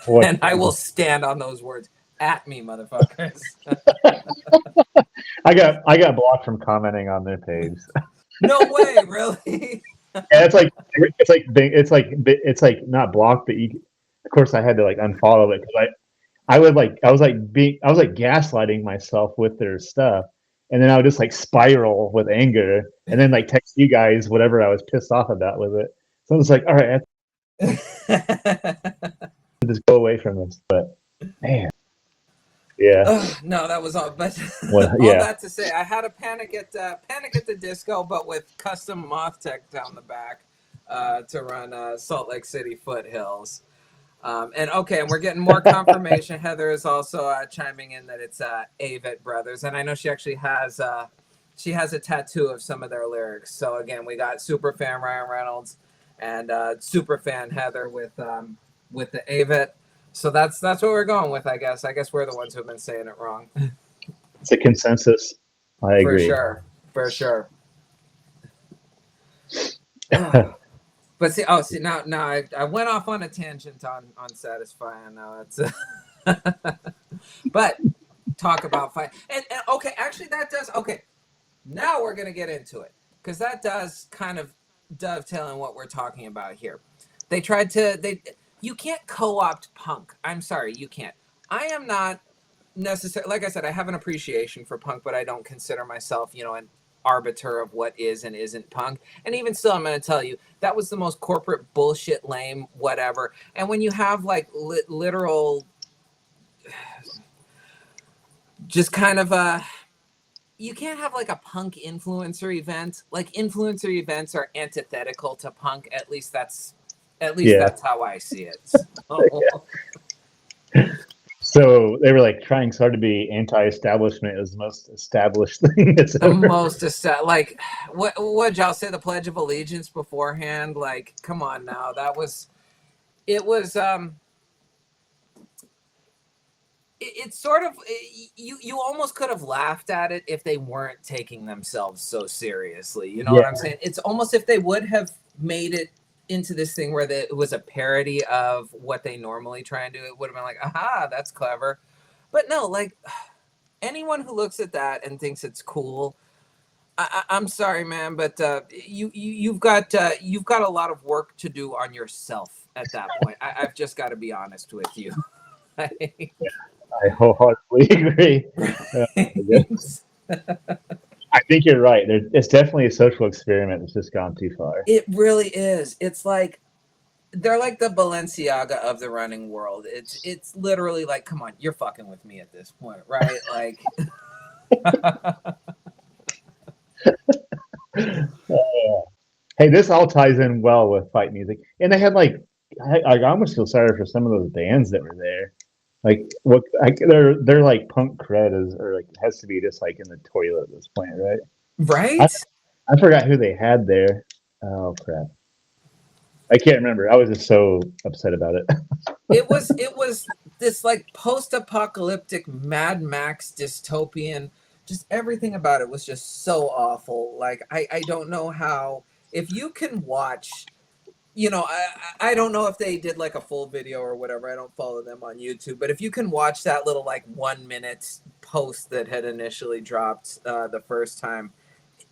And I will stand on those words. At me, motherfuckers. I got blocked from commenting on their page. No way, really? Yeah, it's like not blocked, but you. Of course, I had to like unfollow it because I was like gaslighting myself with their stuff, and then I would just like spiral with anger, and then like text you guys whatever I was pissed off about with it. So I was like, all right, just go away from this. But man, yeah, No, that was all. But well, all yeah, that to say, I had a Panic at the Disco, but with custom moth tech down the back to run Salt Lake City Foothills. And we're getting more confirmation. Heather is also chiming in that it's Avett Brothers, and I know she actually has a tattoo of some of their lyrics. So again, we got superfan Ryan Reynolds and superfan Heather with the Avett. So that's what we're going with, I guess. I guess we're the ones who've been saying it wrong. it's a consensus. I For agree. sure. For sure. But see, now I went off on a tangent on Satisfying. Now it's, but talk about fight. And okay, actually that does okay. Now we're gonna get into it because that does kind of dovetail in what we're talking about here. You can't co-opt punk. I'm sorry, you can't. I am not necessarily, like I said, I have an appreciation for punk, but I don't consider myself, you know, an arbiter of what is and isn't punk. And even still, I'm going to tell you that was the most corporate bullshit, lame, whatever. And when you have like literal, just kind of you can't have like a punk influencer event. Like influencer events are antithetical to punk. At least Yeah. that's how I see it. So. So they were like trying so hard to be anti-establishment as the most established thing that's The ever. most like what y'all say the Pledge of Allegiance beforehand? Like, come on now, it's sort of you almost could have laughed at it if they weren't taking themselves so seriously. You know what I'm saying? It's almost if they would have made it into this thing where it was a parody of what they normally try and do, it would have been like, aha, that's clever. But no, like anyone who looks at that and thinks it's cool, I'm sorry, man, but you've got a lot of work to do on yourself at that point. I've just got to be honest with you. I wholeheartedly agree. I think you're right. It's definitely a social experiment that's just gone too far. It really is. It's like they're like the Balenciaga of the running world. It's literally like, come on, you're fucking with me at this point, right? Like. Hey, this all ties in well with fight music, and they had like I almost feel sorry for some of those bands that were there. Like what? They're like punk cred is or like has to be just like in the toilet at this point, right? Right? I forgot who they had there. Oh crap! I can't remember. I was just so upset about it. It was this like post-apocalyptic Mad Max dystopian. Just everything about it was just so awful. Like I don't know how if you can watch. You know, I don't know if they did like a full video or whatever. I don't follow them on YouTube, but if you can watch that little like 1 minute post that had initially dropped the first time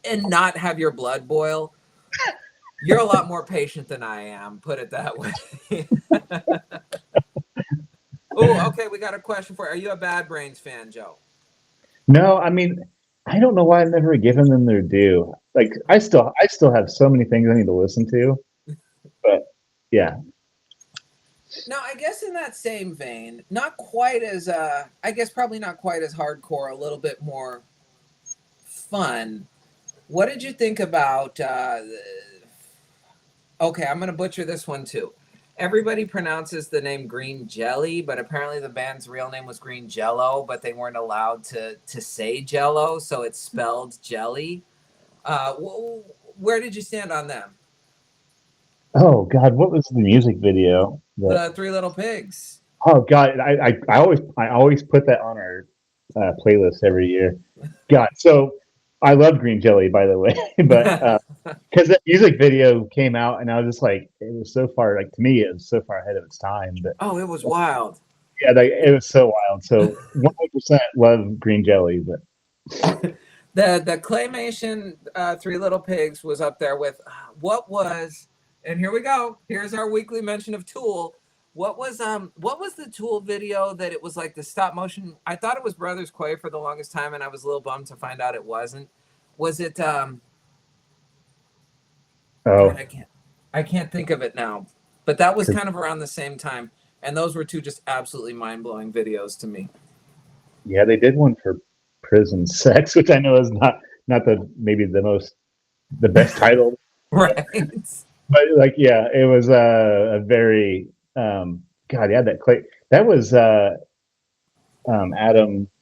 and not have your blood boil, you're a lot more patient than I am. Put it that way. Oh, okay. We got a question for you. Are you a Bad Brains fan, Joe? No, I mean, I don't know why I've never given them their due. Like, I still have so many things I need to listen to, but yeah. Now, I guess in that same vein, not quite as I guess probably not quite as hardcore, a little bit more fun. What did you think about? Okay, I'm gonna butcher this one too. Everybody pronounces the name Green Jelly, but apparently the band's real name was Green Jello, but they weren't allowed to say Jello, so it's spelled Jelly. Where did you stand on them? Oh God, what was the music video that? The Three Little Pigs. Oh God, I always put that on our playlist every year. God, so I love green jelly, by the way, but because that music video came out, and I was just like, it was so far, like to me, it was so far ahead of its time. But Oh, it was wild. yeah, like, it was so wild. So 100% love green jelly, but The claymation Three Little Pigs was up there with what was, and here we go. Here's our weekly mention of Tool. What was the Tool video that it was like the stop motion? I thought it was Brothers Quay for the longest time, and I was a little bummed to find out it wasn't. Was it God, oh, I can't think of it now. But that was kind of around the same time. And those were two just absolutely mind-blowing videos to me. yeah, they did one for prison sex, which I know is not the maybe the best title, Right. but like yeah, it was a very God, yeah, that was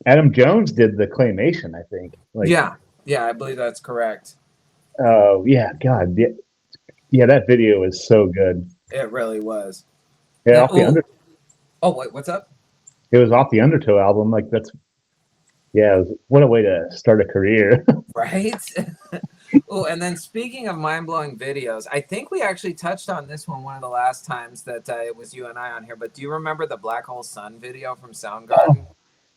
Adam Jones did the claymation, I think. Like, Yeah. Yeah, I believe that's correct. oh yeah, God, yeah, yeah, that video is so good. It really was. Yeah, Now, off the under, wait, what's up? it was off the Undertow album. Like that's yeah, what a way to start a career. Right? Oh, and then speaking of mind-blowing videos, I think we actually touched on this one of the last times that it was you and I on here, but do you remember the Black Hole Sun video from Soundgarden? Oh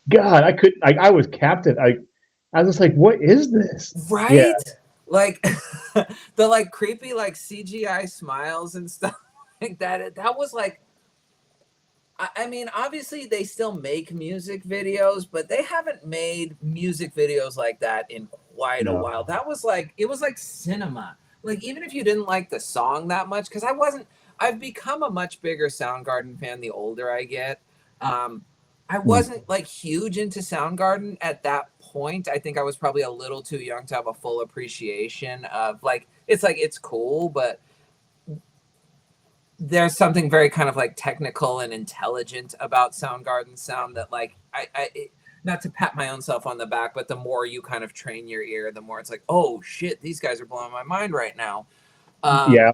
God, I could like I was captive. I was just like, what is this? Yeah, Right? Like the like creepy like CGI smiles and stuff like that. That was like I mean, obviously they still make music videos, but they haven't made music videos like that in quite a while. no, That was like it was like cinema. Like even if you didn't like the song that much, because I've become a much bigger Soundgarden fan the older I get. Um, I Hmm. wasn't like huge into Soundgarden at that point. I think I was probably a little too young to have a full appreciation of like it's cool, but there's something very kind of like technical and intelligent about Soundgarden sound that like not to pat my own self on the back, but the more you kind of train your ear, the more it's like, oh shit, these guys are blowing my mind right now. Um, Yeah,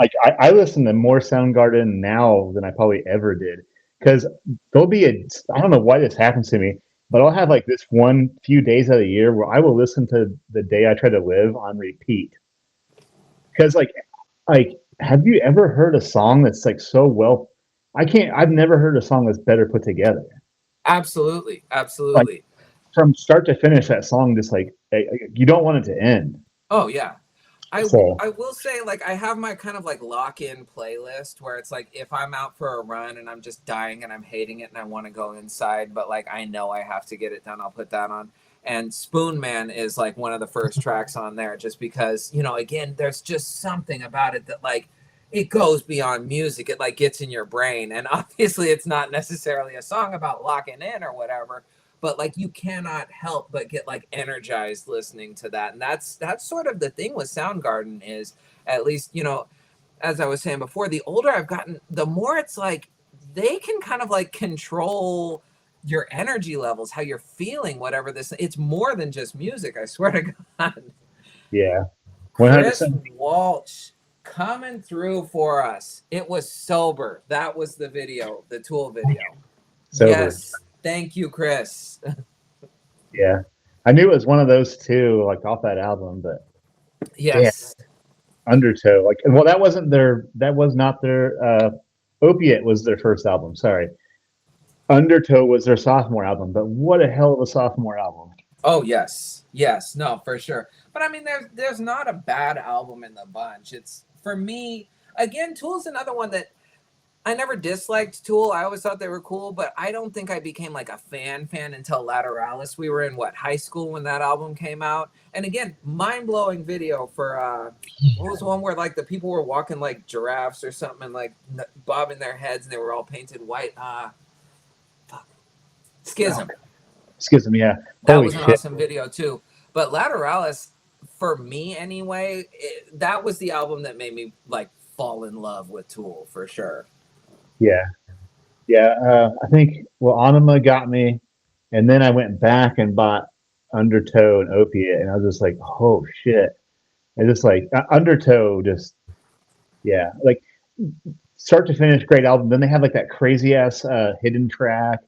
like I listen to more Soundgarden now than I probably ever did because there'll be I don't know why this happens to me, but I'll have like this one few days out of the year where I will listen to The Day I Try to Live on repeat because like have you ever heard a song that's like so well? I've never heard a song that's better put together. Absolutely, Like absolutely. from start to finish, that song just like you don't want it to end. Oh yeah. So I will say like I have my kind of like lock-in playlist where it's like if I'm out for a run and I'm just dying and I'm hating it and I want to go inside, but like I know I have to get it done, I'll put that on. And Spoon Man is like one of the first tracks on there just because, again, there's just something about it that like it goes beyond music. It like gets in your brain. And obviously it's not necessarily a song about locking in or whatever, but like you cannot help but get like energized listening to that. And that's sort of the thing with Soundgarden is at least as I was saying before, the older I've gotten, the more it's like they can kind of like control your energy levels, how you're feeling, whatever this. It's more than just music, I swear to God. yeah, one hundred Chris percent Walsh coming through for us. It was Sober. That was the video, the Tool video. sober. Yes. Thank you, Chris. Yeah, I knew it was one of those two, like off that album, but yeah, Yes. Undertow. Like, well, that was not their Opiate was their first album. Sorry, Undertow was their sophomore album. But what a hell of a sophomore album! Oh yes, yes, no, for sure. But I mean, there's not a bad album in the bunch. It's for me again. Tool's another one that I never disliked Tool. I always thought they were cool, but I don't think I became like a fan until Lateralis. We were in high school when that album came out. And again, mind blowing video for what was the one where like the people were walking like giraffes or something and like bobbing their heads and they were all painted white. Fuck. Oh, Schism. Schism, yeah. That Holy was an shit! awesome video too. But Lateralis, for me anyway, that was the album that made me like fall in love with Tool for sure. Yeah, yeah. I think Anima got me, and then I went back and bought Undertow and Opiate, and I was just like, oh shit! And just like Undertow, just yeah, like start to finish, great album. Then they had like that crazy ass hidden track.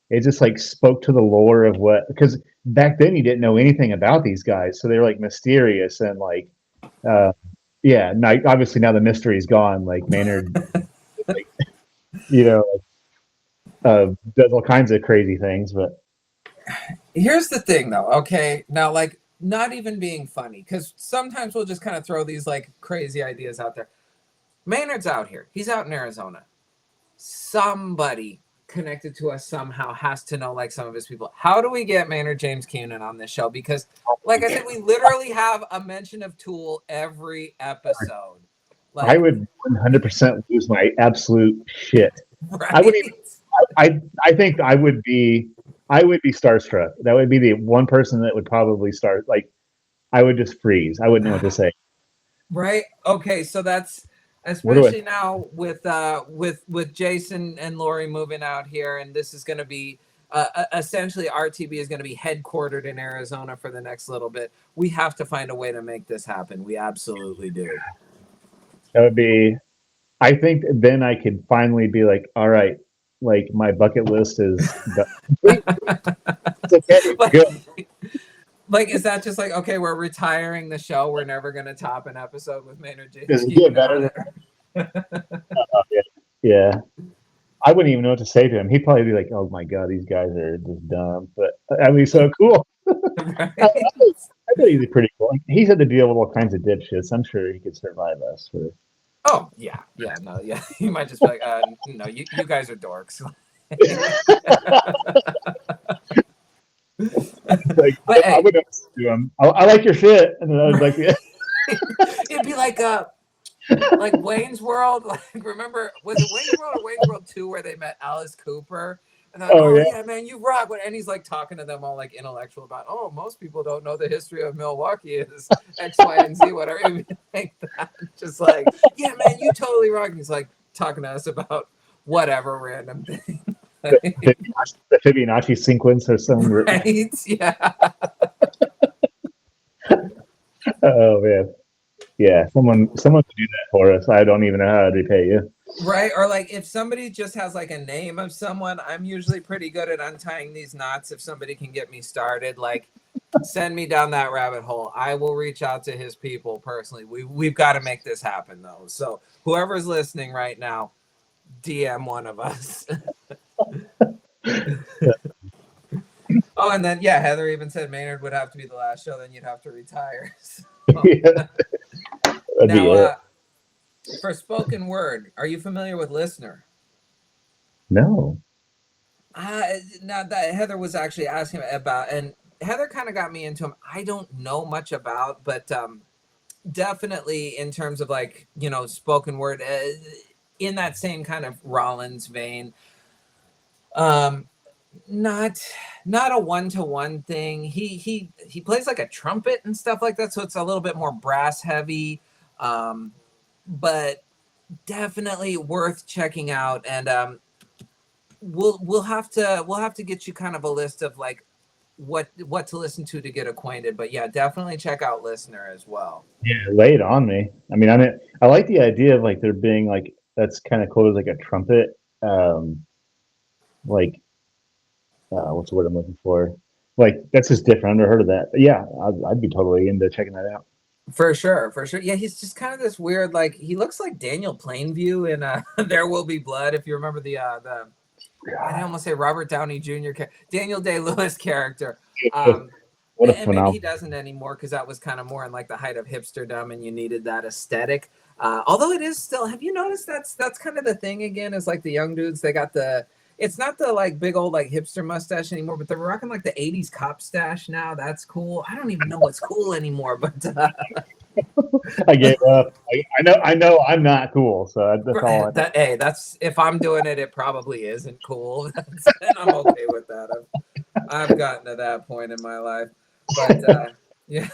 It just like spoke to the lore of what, because back then you didn't know anything about these guys, so they're like mysterious and like uh, yeah. Now, obviously now the mystery's gone. Like Maynard, like you know, does all kinds of crazy things, but Here's the thing though, okay? Now, like, not even being funny, because sometimes we'll just kind of throw these like crazy ideas out there. Maynard's out here. He's out in Arizona. Somebody connected to us somehow has to know like some of his people. How do we get Maynard James Keenan on this show? Because like I said, we literally have a mention of Tool every episode. Like, I would 100% lose my absolute shit. right? I would even, I think I would be starstruck. That would be the one person that would probably start, like, I would just freeze. I wouldn't know what to say. Right. Okay. So that's What do I? especially now with Jason and Lori moving out here, and this is going to be essentially RTB is going to be headquartered in Arizona for the next little bit. We have to find a way to make this happen. We absolutely do. That would be. I think then I could finally be like, all right, like my bucket list is done. It's okay. Good. Like, is that just like, okay, we're retiring the show. We're never going to top an episode with Maynard James. Does it get better than yeah. Yeah. I wouldn't even know what to say to him. He'd probably be like, "Oh my god, these guys are just dumb," but that'd be so cool. Right? I bet he's pretty cool. He's had to deal with all kinds of dipshits. I'm sure he could survive us. Oh yeah, no, yeah. You might just be like, no, you guys are dorks. Like, But I would do him. I like your shit, and then I was like, yeah. It'd be like Wayne's World. Like, remember, was it Wayne's World or Wayne's World 2 where they met Alice Cooper? And they're like, oh yeah, man, you rock. And he's like talking to them all like intellectual about, oh, most people don't know the history of Milwaukee is X, Y, and Z, whatever. It'd be like that. Just like, yeah, man, you totally rock. And he's like talking to us about whatever random thing. The Fibonacci sequence or something. Right? Yeah. Oh man. Yeah, someone could do that for us. I don't even know how to repay you. Right. Or like if somebody just has like a name of someone, I'm usually pretty good at untying these knots. If somebody can get me started, like send me down that rabbit hole. I will reach out to his people personally. We've got to make this happen though. So whoever's listening right now, DM one of us. Oh, and then yeah, Heather even said Maynard would have to be the last show, then you'd have to retire. So, Yeah. now, for spoken word, are you familiar with Listener? No. Now that Heather was actually asking about, and Heather kind of got me into him. I don't know much about, but definitely in terms of like, spoken word, in that same kind of Rollins vein. Not a one-to-one thing. He plays like a trumpet and stuff like that, so it's a little bit more brass heavy, but definitely worth checking out. And we'll have to get you kind of a list of like what to listen to get acquainted. But yeah, definitely check out Listener as well. Yeah, lay it on me. I mean, I like the idea of like there being like, that's kind of cool as like a trumpet, like what's the word I'm looking for? Like that's just different. I've never heard of that. But yeah, I'd be totally into checking that out. For sure. Yeah, he's just kind of this weird, like he looks like Daniel Plainview in There Will Be Blood. If you remember the I almost say Robert Downey Jr. Daniel Day-Lewis character. What a And maybe he doesn't anymore because that was kind of more in like the height of hipsterdom, and you needed that aesthetic. Although it is still, have you noticed that's kind of the thing again? Is like the young dudes, they got it's not the like big old like hipster mustache anymore, but they're rocking like the 80s cop stash now. That's cool. I don't even know what's cool anymore, but I gave up. I know I'm not cool, so that's all. That's if I'm doing it, it probably isn't cool. And I'm okay with that. I've gotten to that point in my life, but yeah.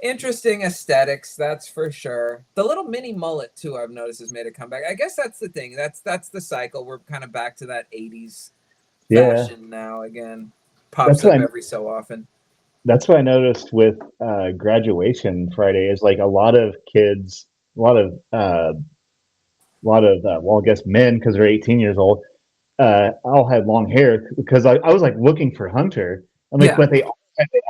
Interesting aesthetics, that's for sure. The little mini mullet too, I've noticed, has made a comeback. I guess that's the thing. That's the cycle. We're kind of back to that 80s Yeah, fashion now again. Pops that's up what I every so often. that's what I noticed with graduation Friday is like a lot of kids, well, I guess men because they're 18 years old, all had long hair because I was like looking for Hunter. I'm like, Yeah. but they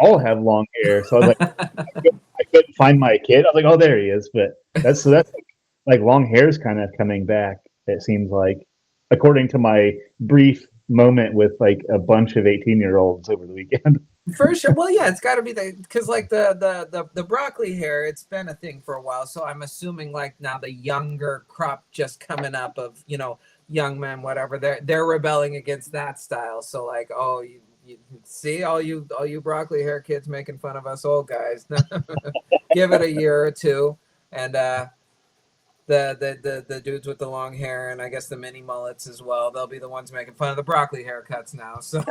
all have long hair, so I was like, I couldn't find my kid. I was like, oh, there he is. But that's like long hair is kind of coming back. It seems like, according to my brief moment with like a bunch of 18-year-olds over the weekend. For sure. Well, yeah, it's got to be because like the broccoli hair, it's been a thing for a while. So I'm assuming like now the younger crop just coming up of young men, whatever, they're rebelling against that style. So like, oh, you see all you broccoli hair kids making fun of us old guys. Give it a year or two, and the dudes with the long hair and I guess the mini mullets as well, they'll be the ones making fun of the broccoli haircuts now. So.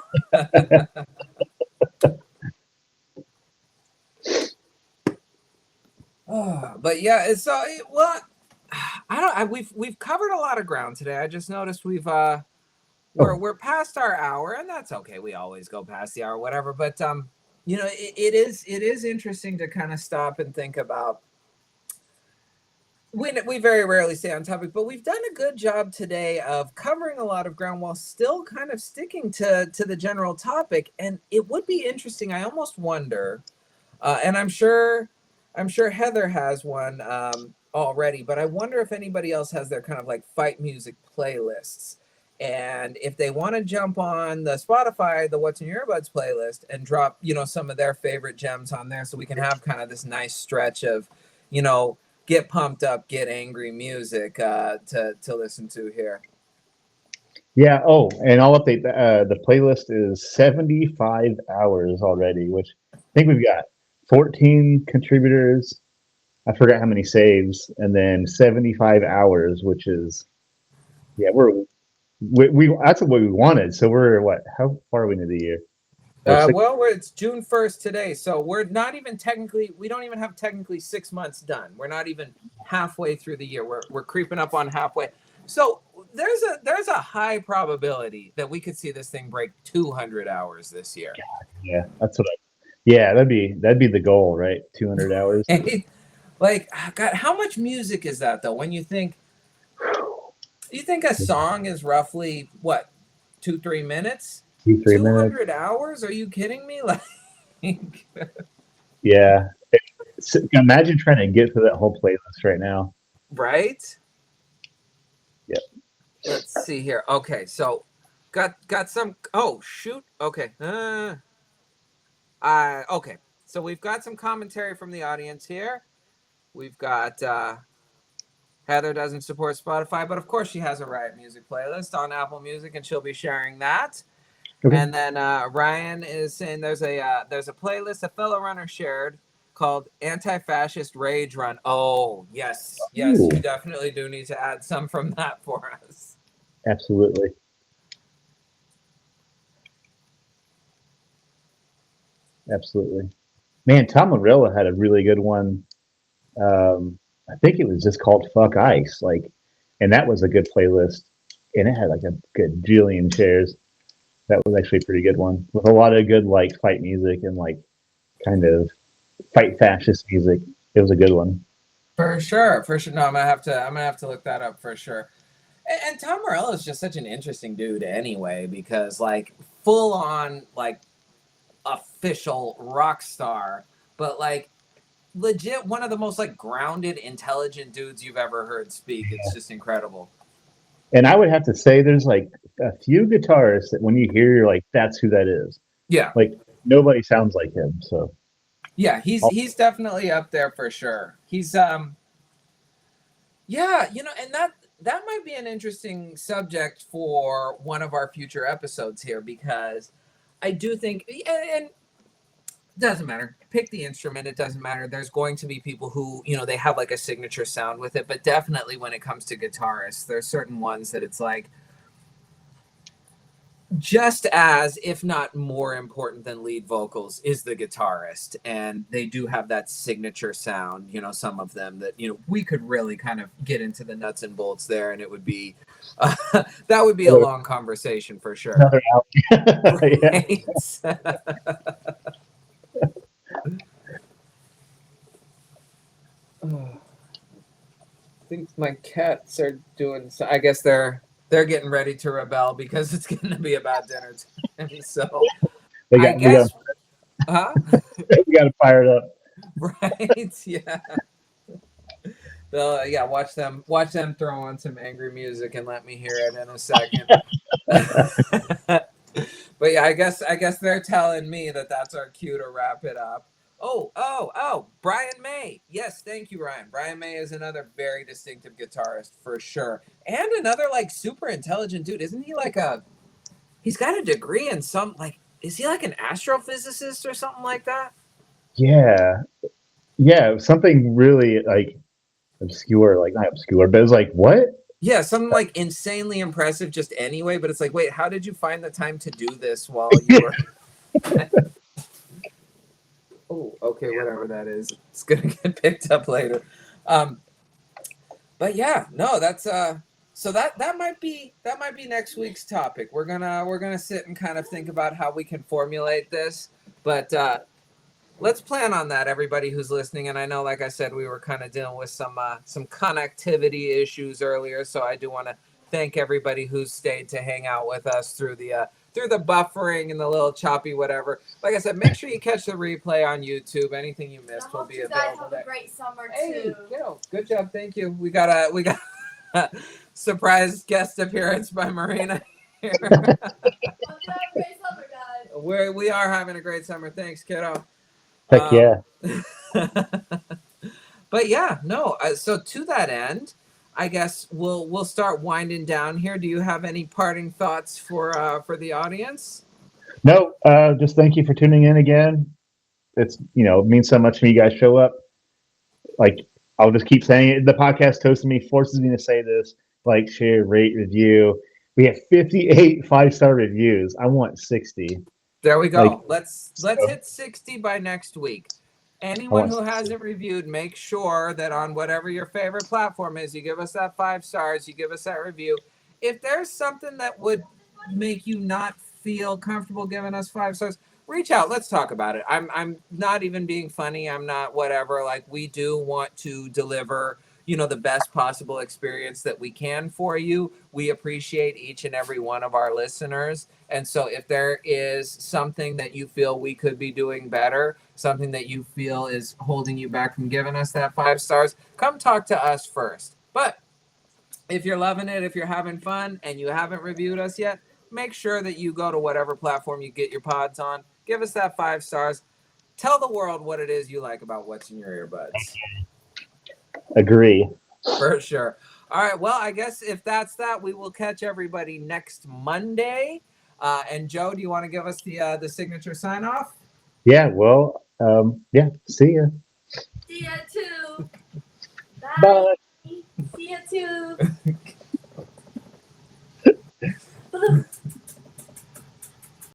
But yeah, it's well, I don't. we've covered a lot of ground today. I just noticed Oh, we're past our hour, and that's okay. We always go past the hour, whatever. But it is interesting to kind of stop and think about. We very rarely stay on topic, but we've done a good job today of covering a lot of ground while still kind of sticking to the general topic. And it would be interesting. I almost wonder. And I'm sure Heather has one already, but I wonder if anybody else has their kind of like fight music playlists. And if they want to jump on the Spotify, the What's in Your Earbuds playlist and drop, some of their favorite gems on there so we can have kind of this nice stretch of, you know, get pumped up, get angry music to listen to here. yeah. Oh, and I'll update the playlist is 75 hours already, which I think we've got 14 contributors. I forgot how many saves, and then 75 hours, which is yeah, we that's what we wanted. So we're what? How far are we into the year? Or six? Well, it's June 1st today, so we're not even technically, we don't even have technically 6 months done. We're not even halfway through the year. We're creeping up on halfway. So there's a high probability that we could see this thing break 200 hours this year. Yeah, that's what I. Yeah, that'd be the goal, right? 200 hours. Like, God, how much music is that though? When you think a song is roughly what, 2-3 minutes? 2 3 minutes. 200 hours? Are you kidding me? Like, Yeah. So imagine trying to get through that whole playlist right now. right? Yep. Let's see here. Okay, so got some. Oh shoot. Okay. Okay. So we've got some commentary from the audience here. We've got Heather doesn't support Spotify, but of course she has a Riot Music playlist on Apple Music, and she'll be sharing that. Okay. And then Ryan is saying there's a playlist a fellow runner shared called Anti-Fascist Rage Run. Oh yes, yes, Ooh, you definitely do need to add some from that for us. absolutely. Absolutely. Man, Tom Morello had a really good one. I think it was just called Fuck Ice. Like, and that was a good playlist. And it had like a good jillion shares. That was actually a pretty good one with a lot of good like fight music and like kind of fight fascist music. It was a good one. For sure, for sure. No, I'm gonna have to look that up for sure. And Tom Morello is just such an interesting dude anyway, because like full on like official rock star, but like legit one of the most like grounded, intelligent dudes you've ever heard speak. It's just incredible. And I would have to say there's like a few guitarists that when you hear, you're like, that's who that is. Yeah, Like nobody sounds like him. So yeah, he's definitely up there for sure. He's yeah, and that might be an interesting subject for one of our future episodes here, because I do think, and doesn't matter. Pick the instrument. It doesn't matter. There's going to be people who, they have like a signature sound with it. But definitely when it comes to guitarists, there's certain ones that it's like, just as, if not more important than lead vocals, is the guitarist. And they do have that signature sound, some of them that, we could really kind of get into the nuts and bolts there, and it would be, that would be a long conversation for sure. Another album. Right? I think my cats are doing so. I guess they're getting ready to rebel because it's going to be about dinner time. So I guess, we got to fire it up. Right? Yeah. Yeah, watch them throw on some angry music and let me hear it in a second. But yeah, I guess they're telling me that that's our cue to wrap it up. Oh, Brian May. Yes, thank you, Ryan. Brian May is another very distinctive guitarist for sure. And another like super intelligent dude. Isn't he like he's got a degree in some is he like an astrophysicist or something like that? Yeah. Yeah, something really like obscure, like not obscure, but it was like, what? Yeah, something like insanely impressive just anyway, but it's like, wait, how did you find the time to do this while you were Oh, okay, whatever that is. It's gonna get picked up later. But yeah, no, that's so that might be next week's topic. We're gonna sit and kind of think about how we can formulate this. But let's plan on that, everybody who's listening. And I know, like I said, we were kind of dealing with some connectivity issues earlier, so I do want to thank everybody who's stayed to hang out with us through the buffering and the little choppy whatever. Like I said, make sure you catch the replay on YouTube. Anything you missed will be available. You guys have a great summer too. Hey, good job, thank you. We got a surprise guest appearance by Marina here. Let's have a great summer, guys. We are having a great summer. Thanks, kiddo. Heck yeah. But yeah, no. So to that end, I guess we'll start winding down here. Do you have any parting thoughts for the audience? No, just thank you for tuning in again. It's it means so much when you guys show up. Like I'll just keep saying it. The podcast toast me forces me to say this. Like, share, rate, review. We have 58 5-star reviews. I want 60. There we go. Let's hit 60 by next week. Anyone who hasn't reviewed, make sure that on whatever your favorite platform is, you give us that 5 stars, you give us that review. If there's something that would make you not feel comfortable giving us 5 stars, reach out. Let's talk about it. I'm not even being funny. I'm not whatever. Like, we do want to deliver the best possible experience that we can for you. We appreciate each and every one of our listeners. And so if there is something that you feel we could be doing better, something that you feel is holding you back from giving us that 5 stars, come talk to us first. But if you're loving it, if you're having fun and you haven't reviewed us yet, make sure that you go to whatever platform you get your pods on. Give us that 5 stars. Tell the world what it is you like about what's in your earbuds. Agree. For sure. All right. Well, I guess if that's that, we will catch everybody next Monday. And Joe, do you want to give us the signature sign off? Yeah. Well. Yeah. See ya. See ya too. Bye. Bye. See ya too.